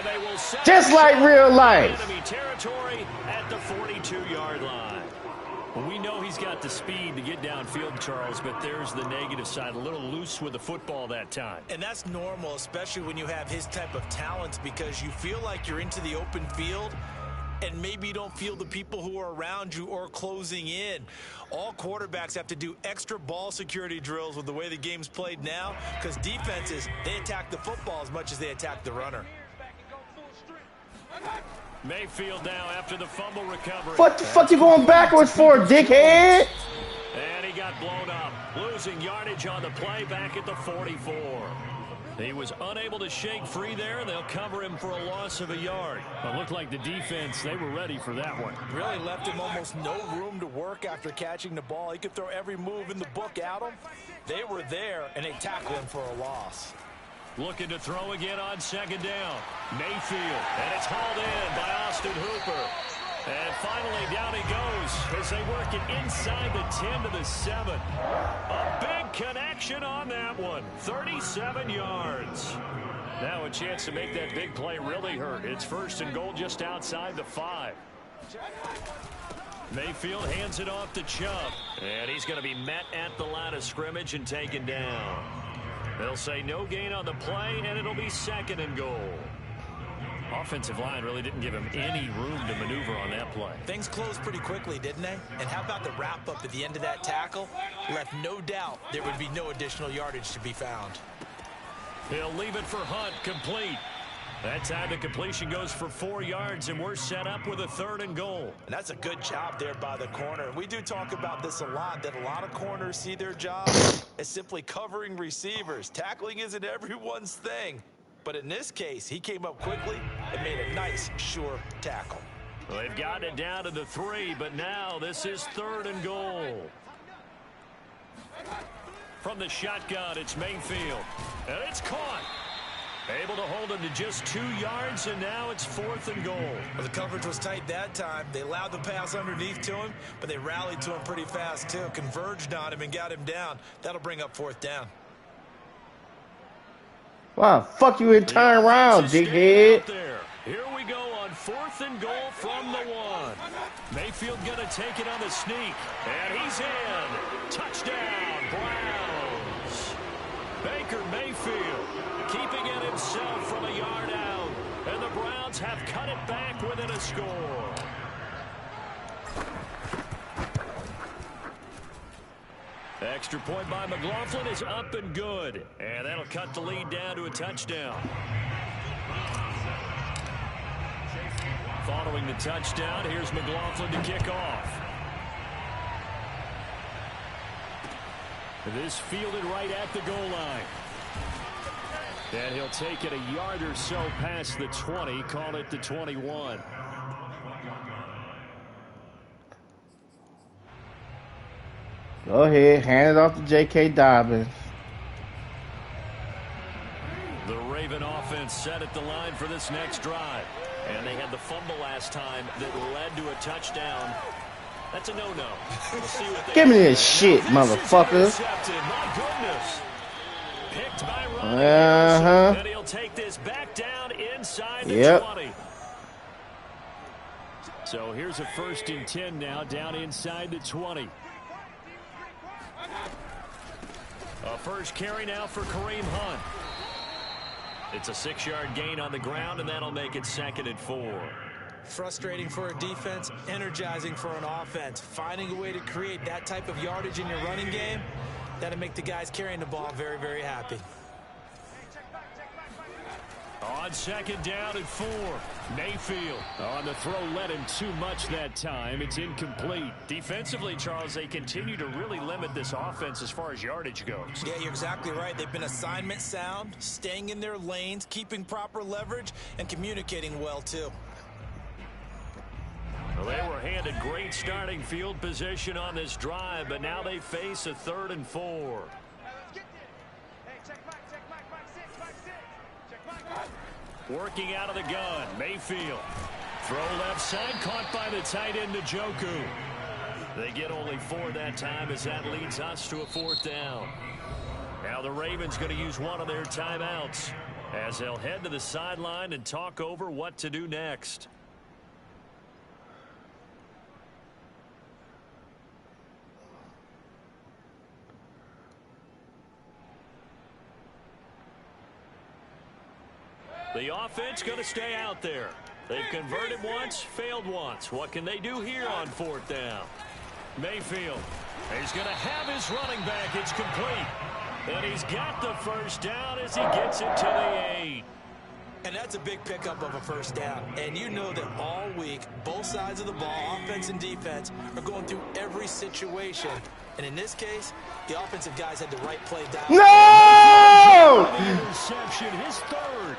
Just like real life. Enemy territory at the 42-yard line. Well, we know he's got the speed to get downfield, Charles, but there's the negative side. A little loose with the football that time. And that's normal, especially when you have his type of talents, because you feel like you're into the open field and maybe you don't feel the people who are around you or closing in. All quarterbacks have to do extra ball security drills with the way the game's played now, because defenses, they attack the football as much as they attack the runner. Mayfield now after the fumble recovery. What the fuck you going backwards for, dickhead? And he got blown up, losing yardage on the play back at the 44. He was unable to shake free there, and they'll cover him for a loss of a yard. It looked like the defense, they were ready for that one. Really left him almost no room to work after catching the ball. He could throw every move in the book at him. They were there, and they tackled him for a loss. Looking to throw again on 2nd down. Mayfield, and it's hauled in by Austin Hooper. And finally, down he goes as they work it inside the 10 to the 7. A big connection on that one. 37 yards. Now a chance to make that big play really hurt. It's 1st and goal just outside the 5. Mayfield hands it off to Chubb. And he's going to be met at the line of scrimmage and taken down. They'll say no gain on the play, and it'll be 2nd and goal. Offensive line really didn't give him any room to maneuver on that play. Things closed pretty quickly, didn't they? And how about the wrap-up at the end of that tackle? Left no doubt there would be no additional yardage to be found. He'll leave it for Hunt, complete. That time the completion goes for 4 yards, and we're set up with a 3rd and goal. And that's a good job there by the corner. We do talk about this a lot, that a lot of corners see their job as simply covering receivers. Tackling isn't everyone's thing. But in this case, he came up quickly and made a nice, sure tackle. Well, they've gotten it down to the 3, but now this is 3rd and goal. From the shotgun, it's Mayfield. And it's caught. Able to hold him to just 2 yards, and now it's 4th and goal. Well, the coverage was tight that time. They allowed the pass underneath to him, but they rallied to him pretty fast, too. Converged on him and got him down. That'll bring up 4th down. Wow, fuck you and turn around, dickhead. Here we go on 4th and goal from the 1. Mayfield gonna take it on the sneak, and he's in. Touchdown, Browns. Baker Mayfield keeping it himself from a yard out, and the Browns have cut it back within a score. Extra point by McLaughlin is up and good, and that'll cut the lead down to a touchdown. Following the touchdown, here's McLaughlin to kick off. This fielded right at the goal line. And he'll take it a yard or so past the 20, call it the 21. Go ahead, hand it off to J.K. Dobbins. The Raven offense set at the line for this next drive. And they had the fumble last time that led to a touchdown. That's a no-no. We'll see what Give me this shit, motherfucker. My goodness. Picked by Ronnie. And he'll take this back down inside the 20. So here's a 1st and 10 now, down inside the 20. A first carry now for Kareem Hunt. It's a 6-yard gain on the ground, and that'll make it 2nd and 4. Frustrating for a defense, energizing for an offense. Finding a way to create that type of yardage in your running game, that'll make the guys carrying the ball very, very happy. On 2nd down and 4, Mayfield. On the throw, led him too much that time. It's incomplete. Defensively, Charles, they continue to really limit this offense as far as yardage goes. Yeah, you're exactly right. They've been assignment sound, staying in their lanes, keeping proper leverage, and communicating well, too. Well, they were handed great starting field position on this drive, but now they face a 3rd and 4. Working out of the gun, Mayfield. Throw left side, caught by the tight end, Njoku. They get only 4 that time as that leads us to a 4th down. Now the Ravens going to use one of their timeouts as they'll head to the sideline and talk over what to do next. The offense going to stay out there. They've converted once, failed once. What can they do here on 4th down? Mayfield. He's going to have his running back. It's complete. And he's got the 1st down as he gets it to the 8. And that's a big pickup of a 1st down. And you know that all week, both sides of the ball, offense and defense, are going through every situation. And in this case, the offensive guys had the right play down. No! Interception, his 3rd.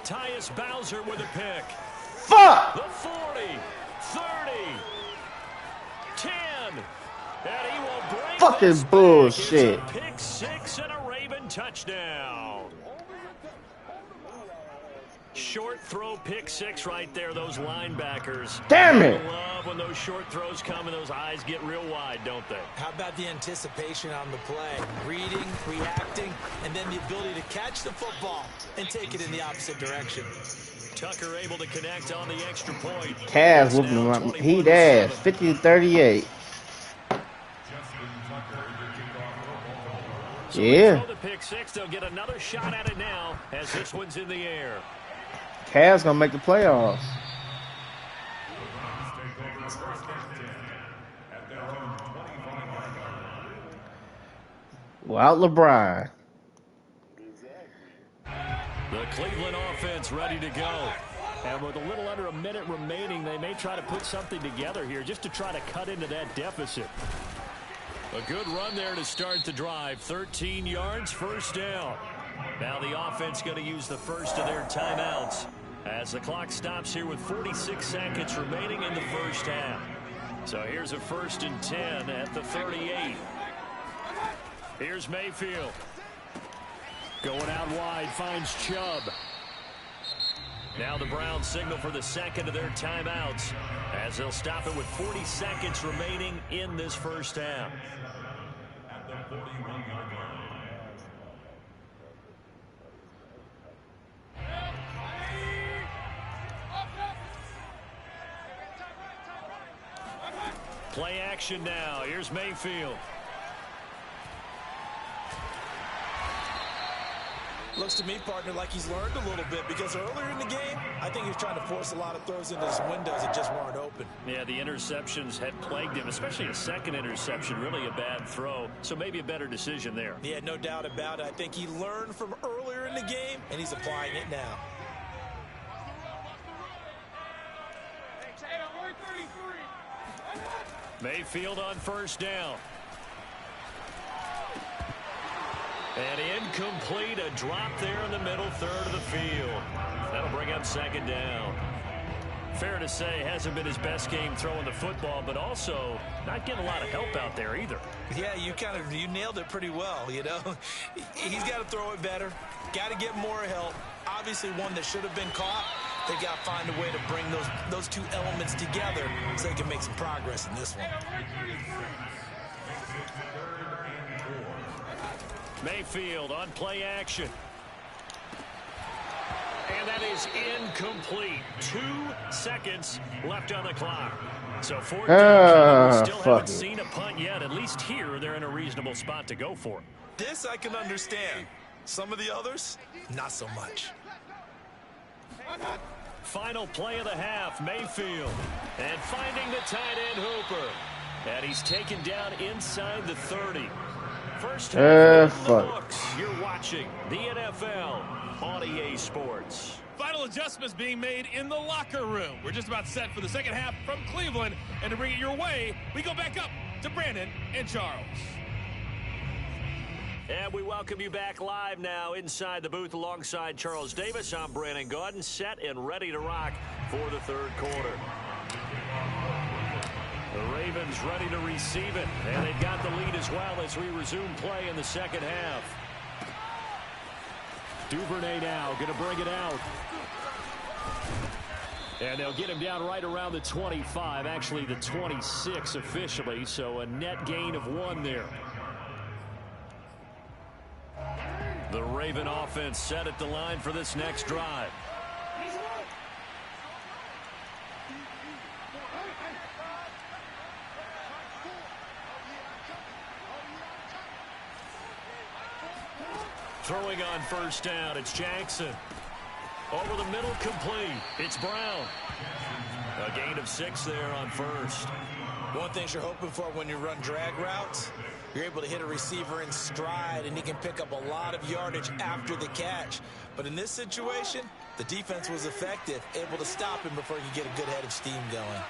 Tyus Bowser with a pick. Fuck! The 40, 30, 10. And he will break fucking bullshit. It's a pick 6 and a Raven touchdown. Short throw pick six right there, those linebackers. Damn it! Love when those short throws come and those eyes get real wide, don't they? How about the anticipation on the play? Reading, reacting, and then the ability to catch the football and take it in the opposite direction. Tucker able to connect on the extra point. Cavs whooping him up. Heat ass. 50-38. So yeah. Throw the pick six. They'll get another shot at it now as this one's in the air. Cavs gonna make the playoffs. Without LeBron. The Cleveland offense ready to go. And with a little under a minute remaining, they may try to put something together here just to try to cut into that deficit. A good run there to start the drive. 13 yards, first down. Now the offense going to use the first of their timeouts as the clock stops here with 46 seconds remaining in the first half. So here's a 1st and 10 at the 38. Here's Mayfield. Going out wide, finds Chubb. Now the Browns signal for the second of their timeouts as they'll stop it with 40 seconds remaining in this first half. At the 41-yard line. Play action now. Here's Mayfield. Looks to me, partner, like he's learned a little bit because earlier in the game, I think he was trying to force a lot of throws into his windows that just weren't open. Yeah, the interceptions had plagued him, especially a second interception, really a bad throw. So maybe a better decision there. Yeah, no doubt about it. I think he learned from earlier in the game, and he's applying it now. Mayfield on first down. And incomplete, a drop there in the middle third of the field. That'll bring up second down. Fair to say, hasn't been his best game throwing the football, but also not getting a lot of help out there either. Yeah, you nailed it pretty well, you know. He's got to throw it better, got to get more help. Obviously one that should have been caught. They got to find a way to bring those two elements together so they can make some progress in this one. Mayfield on play action. And that is incomplete. 2 seconds left on the clock. So 4 still haven't seen a punt yet. At least here, they're in a reasonable spot to go for it. This I can understand. Some of the others, not so much. Final play of the half, Mayfield. And finding the tight end Hooper. And he's taken down inside the 30. First half in the books. You're watching the NFL on EA Sports. Final adjustments being made in the locker room. We're just about set for the second half from Cleveland. And to bring it your way, we go back up to Brandon and Charles. And we welcome you back live now inside the booth alongside Charles Davis. I'm Brandon Gaudin, set and ready to rock for the third quarter. The Ravens ready to receive it, and they've got the lead as well as we resume play in the second half. Duvernay now going to bring it out. And they'll get him down right around the 25, actually the 26 officially, so a net gain of 1 there. The Raven offense set at the line for this next drive. Throwing on first down, it's Jackson. Over the middle, complete. It's Brown. A gain of 6 there on first. One thing you're hoping for when you run drag routes, you're able to hit a receiver in stride, and he can pick up a lot of yardage after the catch. But in this situation, the defense was effective, able to stop him before he could get a good head of steam going.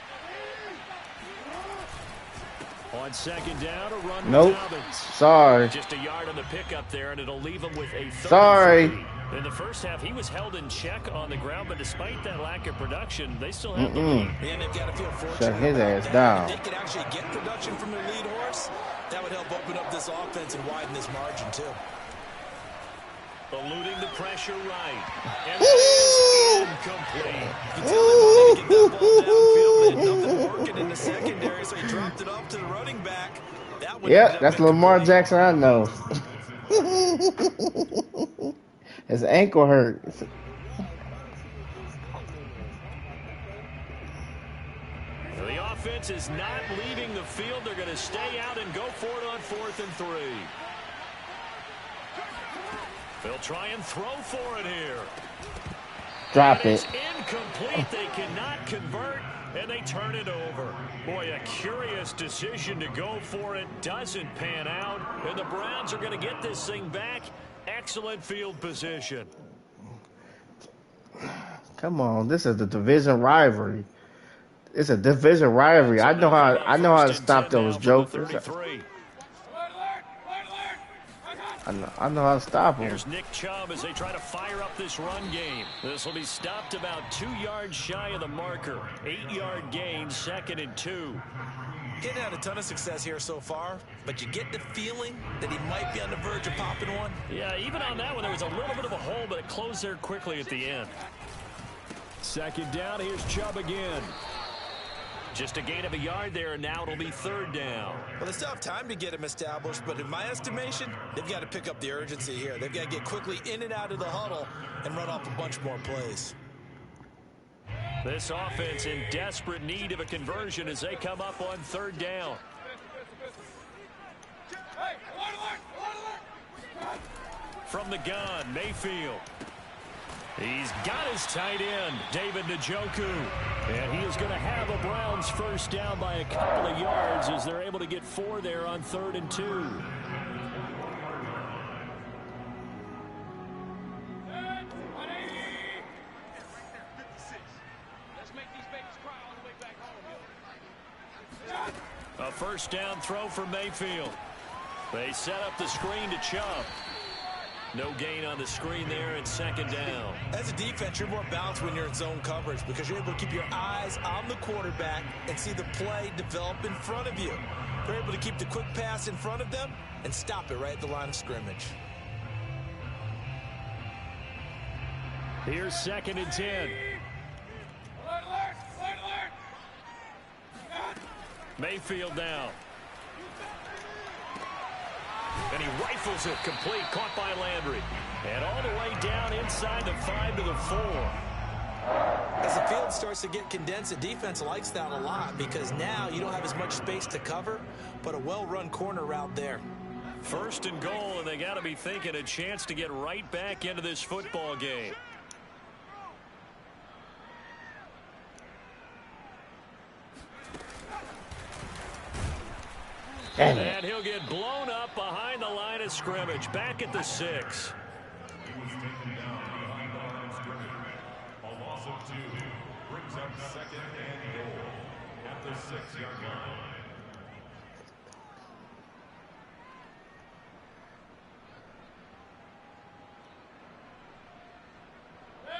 On second down, a run. Nope. Sorry. Just a yard on the pickup there, and it'll leave him with a third. Sorry. In the first half, he was held in check on the ground, but despite that lack of production, they still have the lead. And they've got to feel fortunate. Shut his ass that. down. If they could actually get production from their lead horse, that would help open up this offense and widen this margin, too. Eluding the pressure right. And that is incomplete. You tell him wanted to get that ball downfield, and nothing working in the secondary, so he dropped it off to the running back. That one ended Yep, up that's Lamar incomplete. Jackson I know. His ankle hurt. The offense is not leaving the field. They're going to stay out and go for it on 4th and 3. They'll try and throw for it here. Drop It's it. incomplete. They cannot convert, and they turn it over. Boy, a curious decision to go for it. Doesn't pan out, and the Browns are going to get this thing back. Excellent field position. Come on, this is the division rivalry. It's a division rivalry. I know how to stop those jokers. I know how to stop them. Here's Nick Chubb as they try to fire up this run game. This will be stopped about 2 yards shy of the marker. 8-yard gain, 2nd and 2. Getting had a ton of success here so far, but you get the feeling that he might be on the verge of popping one. Yeah, even on that one, there was a little bit of a hole, but it closed there quickly at the end. 2nd down, here's Chubb again. Just a gain of a yard there, and now it'll be 3rd down. Well, they still have time to get him established, but in my estimation, they've got to pick up the urgency here. They've got to get quickly in and out of the huddle and run off a bunch more plays. This offense in desperate need of a conversion as they come up on 3rd down. From the gun, Mayfield. He's got his tight end, David Njoku. And he is going to have a Browns 1st down by a couple of yards as they're able to get 4 there on 3rd and 2. A 1st down throw for Mayfield. They set up the screen to Chubb. No gain on the screen there, and 2nd down. As a defense, you're more balanced when you're in zone coverage because you're able to keep your eyes on the quarterback and see the play develop in front of you. You're able to keep the quick pass in front of them and stop it right at the line of scrimmage. Here's 2nd and 10. Mayfield now. And he rifles it complete, caught by Landry. And all the way down inside the 5 to the 4. As the field starts to get condensed, the defense likes that a lot because now you don't have as much space to cover, but a well-run corner route there. 1st and goal, and they got to be thinking a chance to get right back into this football game. And he'll get blown up behind the line of scrimmage, back at the 6. He was taken down behind the line of scrimmage. A loss of 2 brings up 2nd and goal at the 6-yard line.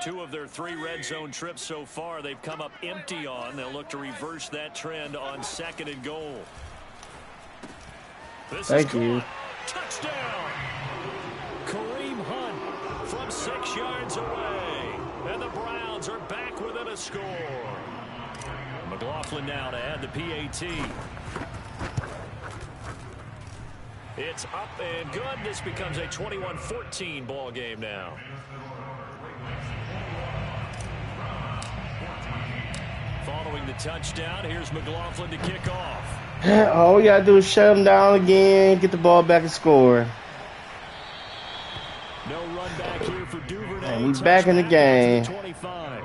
Two of their 3 red zone trips so far, they've come up empty on. They'll look to reverse that trend on 2nd and goal. This Thank you. Touchdown! Kareem Hunt from 6 yards away. And the Browns are back within a score. McLaughlin now to add the PAT. It's up and good. This becomes a 21-14 ball game now. Following the touchdown, here's McLaughlin to kick off. All we gotta do is shut them down again, get the ball back and score. No run back here for Duvernay. And we back in the game. 25.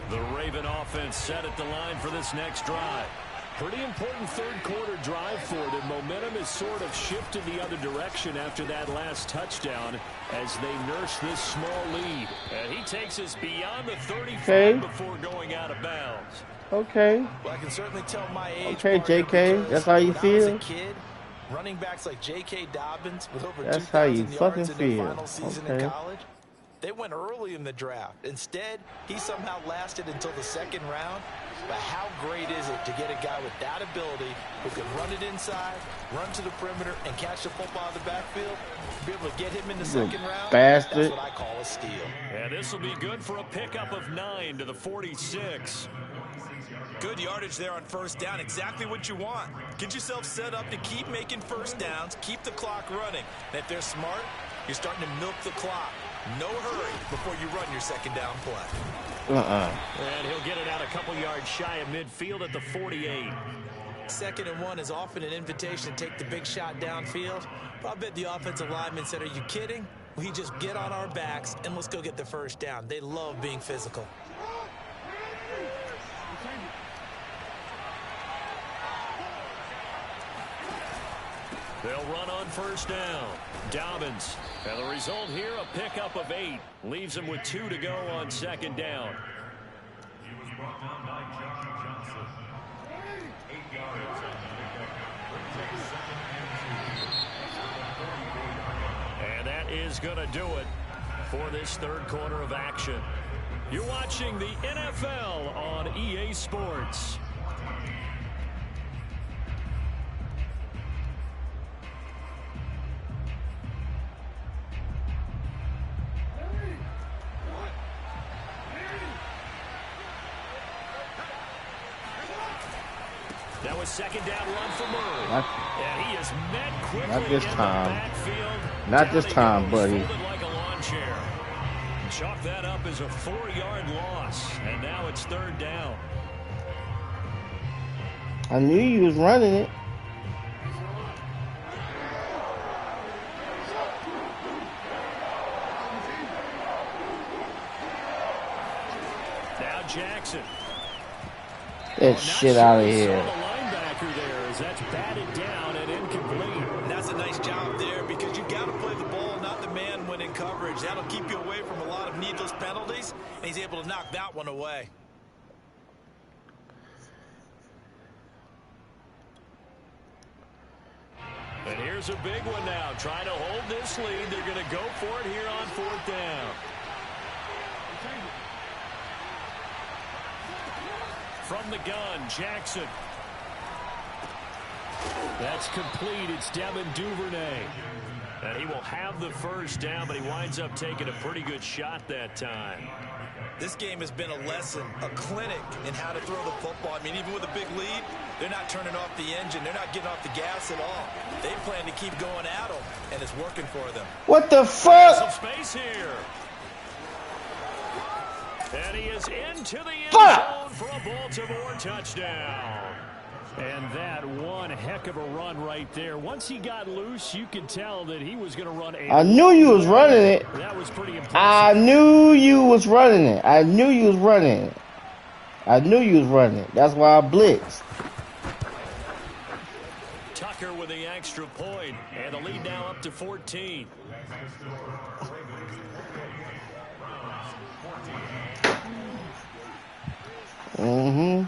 The Raven offense set at the line for this next drive. Pretty important third-quarter drive for them. Momentum has sort of shifted the other direction after that last touchdown as they nurse this small lead. And he takes us beyond the 35 before going out of bounds. Okay. Well, I can certainly tell my age. Okay, JK. That's how you feel? When I was a kid, running backs like J.K. Dobbins with over 2,000 yards in their final season in college, they went early in the draft. Instead, he somehow lasted until the second round. But how great is it to get a guy with that ability who can run it inside, run to the perimeter, and catch the football out of the backfield? Be able to get him in the second round? Bastard. That's what I call a steal. And this will be good for a pickup of 9 to the 46. Good yardage there on first down. Exactly what you want. Get yourself set up to keep making first downs, keep the clock running. And if they're smart, you're starting to milk the clock. No hurry before you run your second down play. And he'll get it out a couple yards shy of midfield at the 48. 2nd and 1 is often an invitation to take the big shot downfield. But I bet the offensive lineman said, are you kidding? We just get on our backs and let's go get the first down. They love being physical. They'll run on first down. Dobbins. And the result here, a pickup of 8. Leaves him with 2 to go on 2nd down. He was brought down by John Johnson. 8 yards on the pickup. Brings up 2nd and 2. And that is going to do it for this third quarter of action. You're watching the NFL on EA Sports. That was 2nd down run for Murray. And he is met quickly not this in time. the backfield. Not this time, buddy. Like a lawn chair. Chalk that up as a 4-yard loss. And now it's 3rd down. I knew you was running it. Now Jackson. That shit out of here. The linebacker there as that's batted down and incomplete. And that's a nice job there because you got to play the ball, not the man when in coverage. That'll keep you away from a lot of needless penalties, and he's able to knock that one away. And here's a big one now. Trying to hold this lead. They're going to go for it here on 4th down. From the gun, Jackson. That's complete. It's Devin Duvernay. And he will have the first down, but he winds up taking a pretty good shot that time. This game has been a lesson, a clinic in how to throw the football. I mean, even with a big lead, they're not turning off the engine. They're not getting off the gas at all. They plan to keep going at them, and it's working for them. What the fuck? Some space here. And he is into the end zone for a Baltimore touchdown. And that one heck of a run right there. Once he got loose, you could tell that he was going to run a... I knew you was running it. That was pretty impressive. I knew you was running it. I knew you was running it. I knew you was running it. That's why I blitzed. Tucker with the extra point. And the lead now up to 14. Mm-hmm.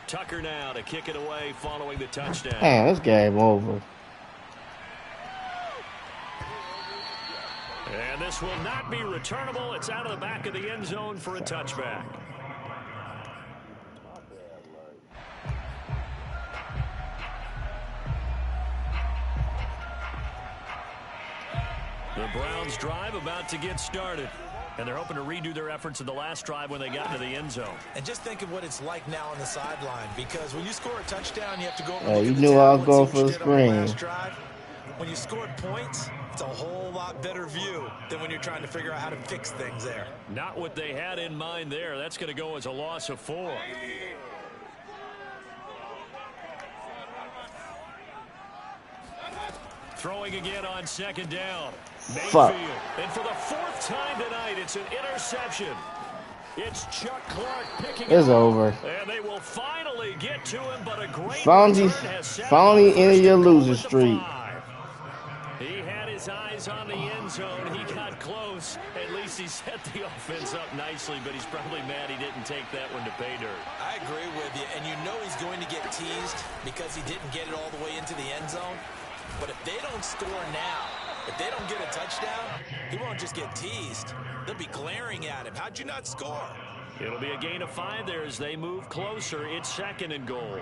Tucker now to kick it away following the touchdown. Man, this game over. And this will not be returnable. It's out of the back of the end zone for a touchback. The Browns drive about to get started. And they're hoping to redo their efforts in the last drive when they got into the end zone. And just think of what it's like now on the sideline, because when you score a touchdown, you have to go over and you knew I was going for the screen. When you scored points, it's a whole lot better view than when you're trying to figure out how to fix things there. Not what they had in mind there. That's going to go as a loss of 4. Throwing again on 2nd down. Mayfield. And for the 4th time tonight, it's an interception. It's Chuck Clark picking It's it up. over. And they will finally get to him, but a great Finally return has set him up ended first your and goal losing at the streak. 5. He had his eyes on the end zone. He got close. At least he set the offense up nicely, but he's probably mad he didn't take that one to pay dirt. I agree with you, and you know he's going to get teased because he didn't get it all the way into the end zone. But if they don't score now, if they don't get a touchdown, he won't just get teased. They'll be glaring at him. How'd you not score? It'll be a gain of 5 there as they move closer. It's 2nd and goal.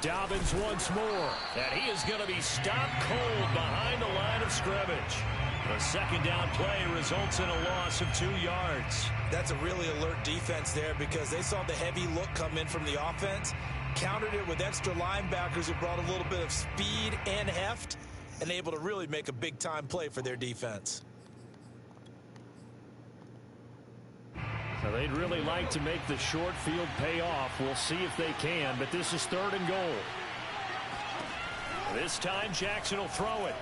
Dobbins once more, and he is going to be stopped cold behind the line of scrimmage. The 2nd down play results in a loss of 2 yards. That's a really alert defense there because they saw the heavy look come in from the offense, countered it with extra linebackers who brought a little bit of speed and heft, and able to really make a big-time play for their defense. So they'd really like to make the short field pay off. We'll see if they can, but this is 3rd and goal. This time Jackson will throw it.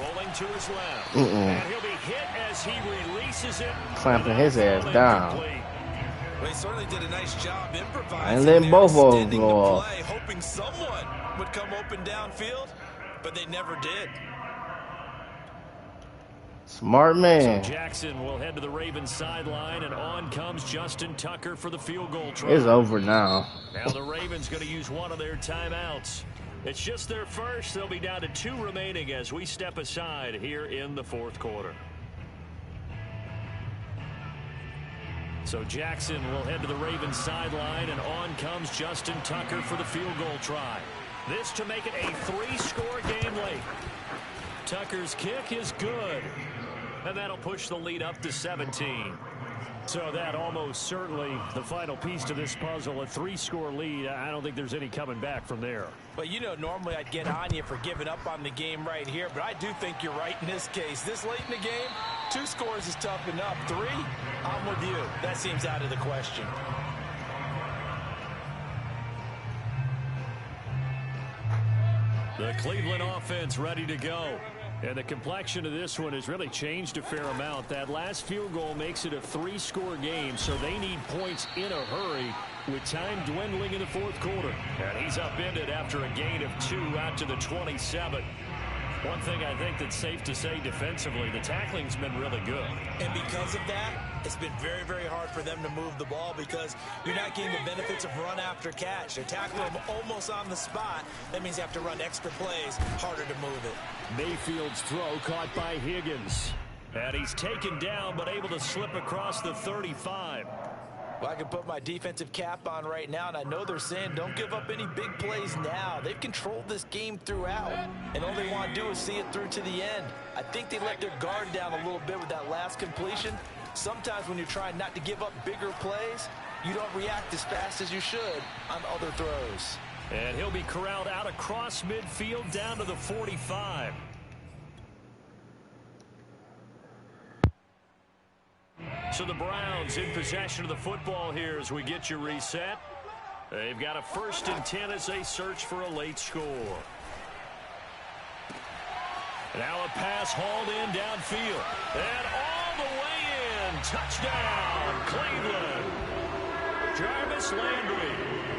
Rolling to his left. And he'll be hit as he releases it. Clamping his ass down. Well, he certainly did a nice job improvising. And then both of them go off. Hoping someone would come open downfield, but they never did. Smart man. So Jackson will head to the Ravens sideline, and on comes Justin Tucker for the field goal try. It's over now. Now the Ravens going to use one of their timeouts. It's just their first. They'll be down to 2 remaining as we step aside here in the 4th quarter. So Jackson will head to the Ravens sideline, and on comes Justin Tucker for the field goal try. This to make it a 3-score game late. Tucker's kick is good, and that'll push the lead up to 17. So that almost certainly the final piece to this puzzle, a 3-score lead. I don't think there's any coming back from there. But you know, normally I'd get on you for giving up on the game right here, but I do think you're right in this case. This late in the game, 2 scores is tough enough. 3, I'm with you. That seems out of the question. The Cleveland offense ready to go. And the complexion of this one has really changed a fair amount. That last field goal makes it a 3-score game, so they need points in a hurry with time dwindling in the 4th quarter. And he's upended after a gain of 2 out to the 27. One thing I think that's safe to say defensively, the tackling's been really good. And because of that, it's been very, very hard for them to move the ball because you're not getting the benefits of run after catch. They tackle them almost on the spot. That means you have to run extra plays, harder to move it. Mayfield's throw caught by Higgins. And he's taken down but able to slip across the 35. Well, I can put my defensive cap on right now, and I know they're saying don't give up any big plays now. They've controlled this game throughout, and all they want to do is see it through to the end. I think they let their guard down a little bit with that last completion. Sometimes when you're trying not to give up bigger plays, you don't react as fast as you should on other throws. And he'll be corralled out across midfield down to the 45. So the Browns in possession of the football here as we get you reset. They've got a 1st and 10 as they search for a late score. Now a pass hauled in downfield. And all the way in. Touchdown, Cleveland. Jarvis Landry,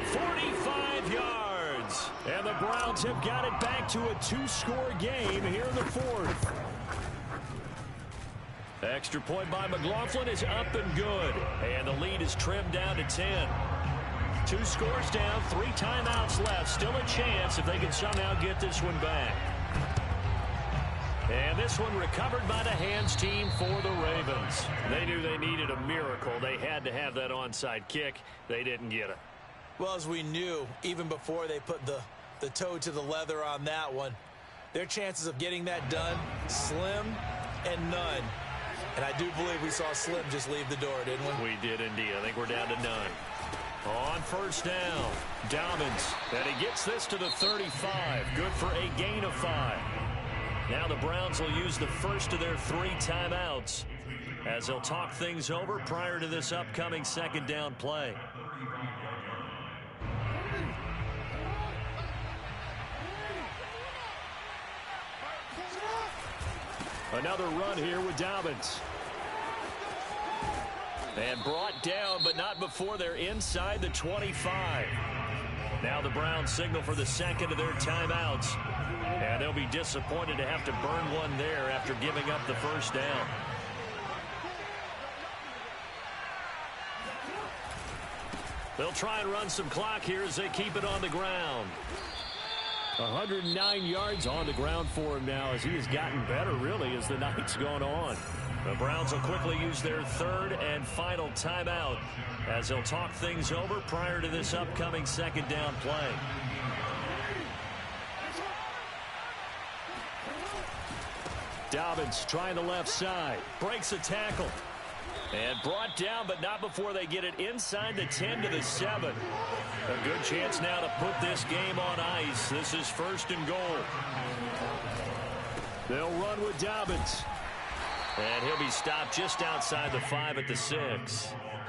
45 yards. And the Browns have got it back to a 2-score game here in the 4th. Extra point by McLaughlin is up and good. And the lead is trimmed down to 10. 2 scores down, 3 timeouts left. Still a chance if they can somehow get this one back. And this one recovered by the hands team for the Ravens. They knew they needed a miracle. They had to have that onside kick. They didn't get it. Well, as we knew, even before they put the toe to the leather on that one, their chances of getting that done, slim and none. And I do believe we saw Slim just leave the door, didn't we? We did indeed. I think we're down to none. On 1st down, Dobbins. And he gets this to the 35. Good for a gain of 5. Now the Browns will use the first of their 3 timeouts as they'll talk things over prior to this upcoming 2nd down play. Another run here with Dobbins. And brought down, but not before they're inside the 25. Now the Browns signal for the second of their timeouts. And they'll be disappointed to have to burn one there after giving up the first down. They'll try and run some clock here as they keep it on the ground. 109 yards on the ground for him now as he has gotten better, really, as the night's gone on. The Browns will quickly use their third and final timeout as they'll talk things over prior to this upcoming second down play. Dobbins trying the left side. Breaks a tackle. And brought down, but not before they get it inside the 10 to the 7. A good chance now to put this game on ice. This is 1st and goal. They'll run with Dobbins. And he'll be stopped just outside the 5 at the 6.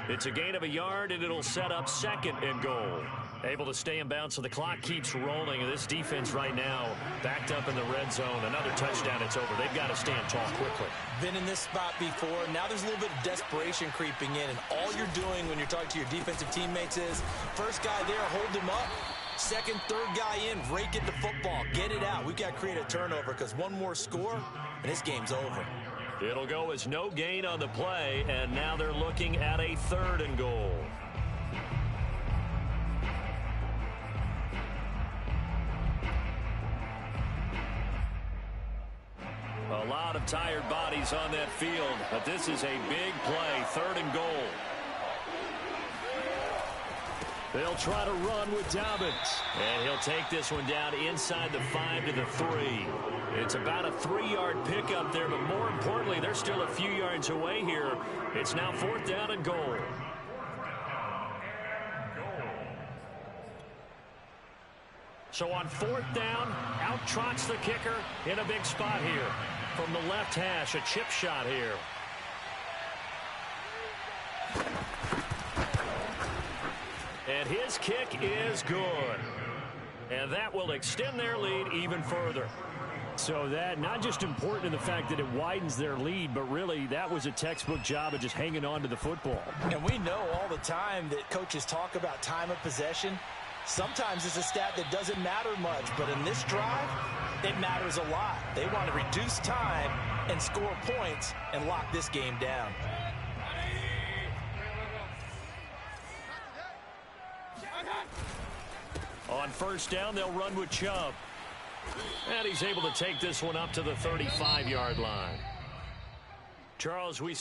It's a gain of a yard, and it'll set up 2nd and goal. Able to stay in bounds, so the clock keeps rolling. This defense right now backed up in the red zone. Another touchdown, it's over. They've got to stand tall quickly. Been in this spot before. Now there's a little bit of desperation creeping in, and all you're doing when you're talking to your defensive teammates is first guy there, hold him up. Second, third guy in, rake at the football. Get it out. We've got to create a turnover because one more score, and this game's over. It'll go as no gain on the play, and now they're looking at a 3rd and goal. A lot of tired bodies on that field, but this is a big play, 3rd and goal. They'll try to run with Dobbins. And he'll take this one down inside the 5 to the 3. It's about a 3-yard pickup there, but more importantly, they're still a few yards away here. It's now 4th down and goal. So on 4th down, out trots the kicker in a big spot here. From the left hash, a chip shot here. And his kick is good. And that will extend their lead even further. So that not just important in the fact that it widens their lead, but really that was a textbook job of just hanging on to the football. And we know all the time that coaches talk about time of possession. Sometimes it's a stat that doesn't matter much, but in this drive, it matters a lot. They want to reduce time and score points and lock this game down. On 1st down, they'll run with Chubb. And he's able to take this one up to the 35-yard line. Charles, we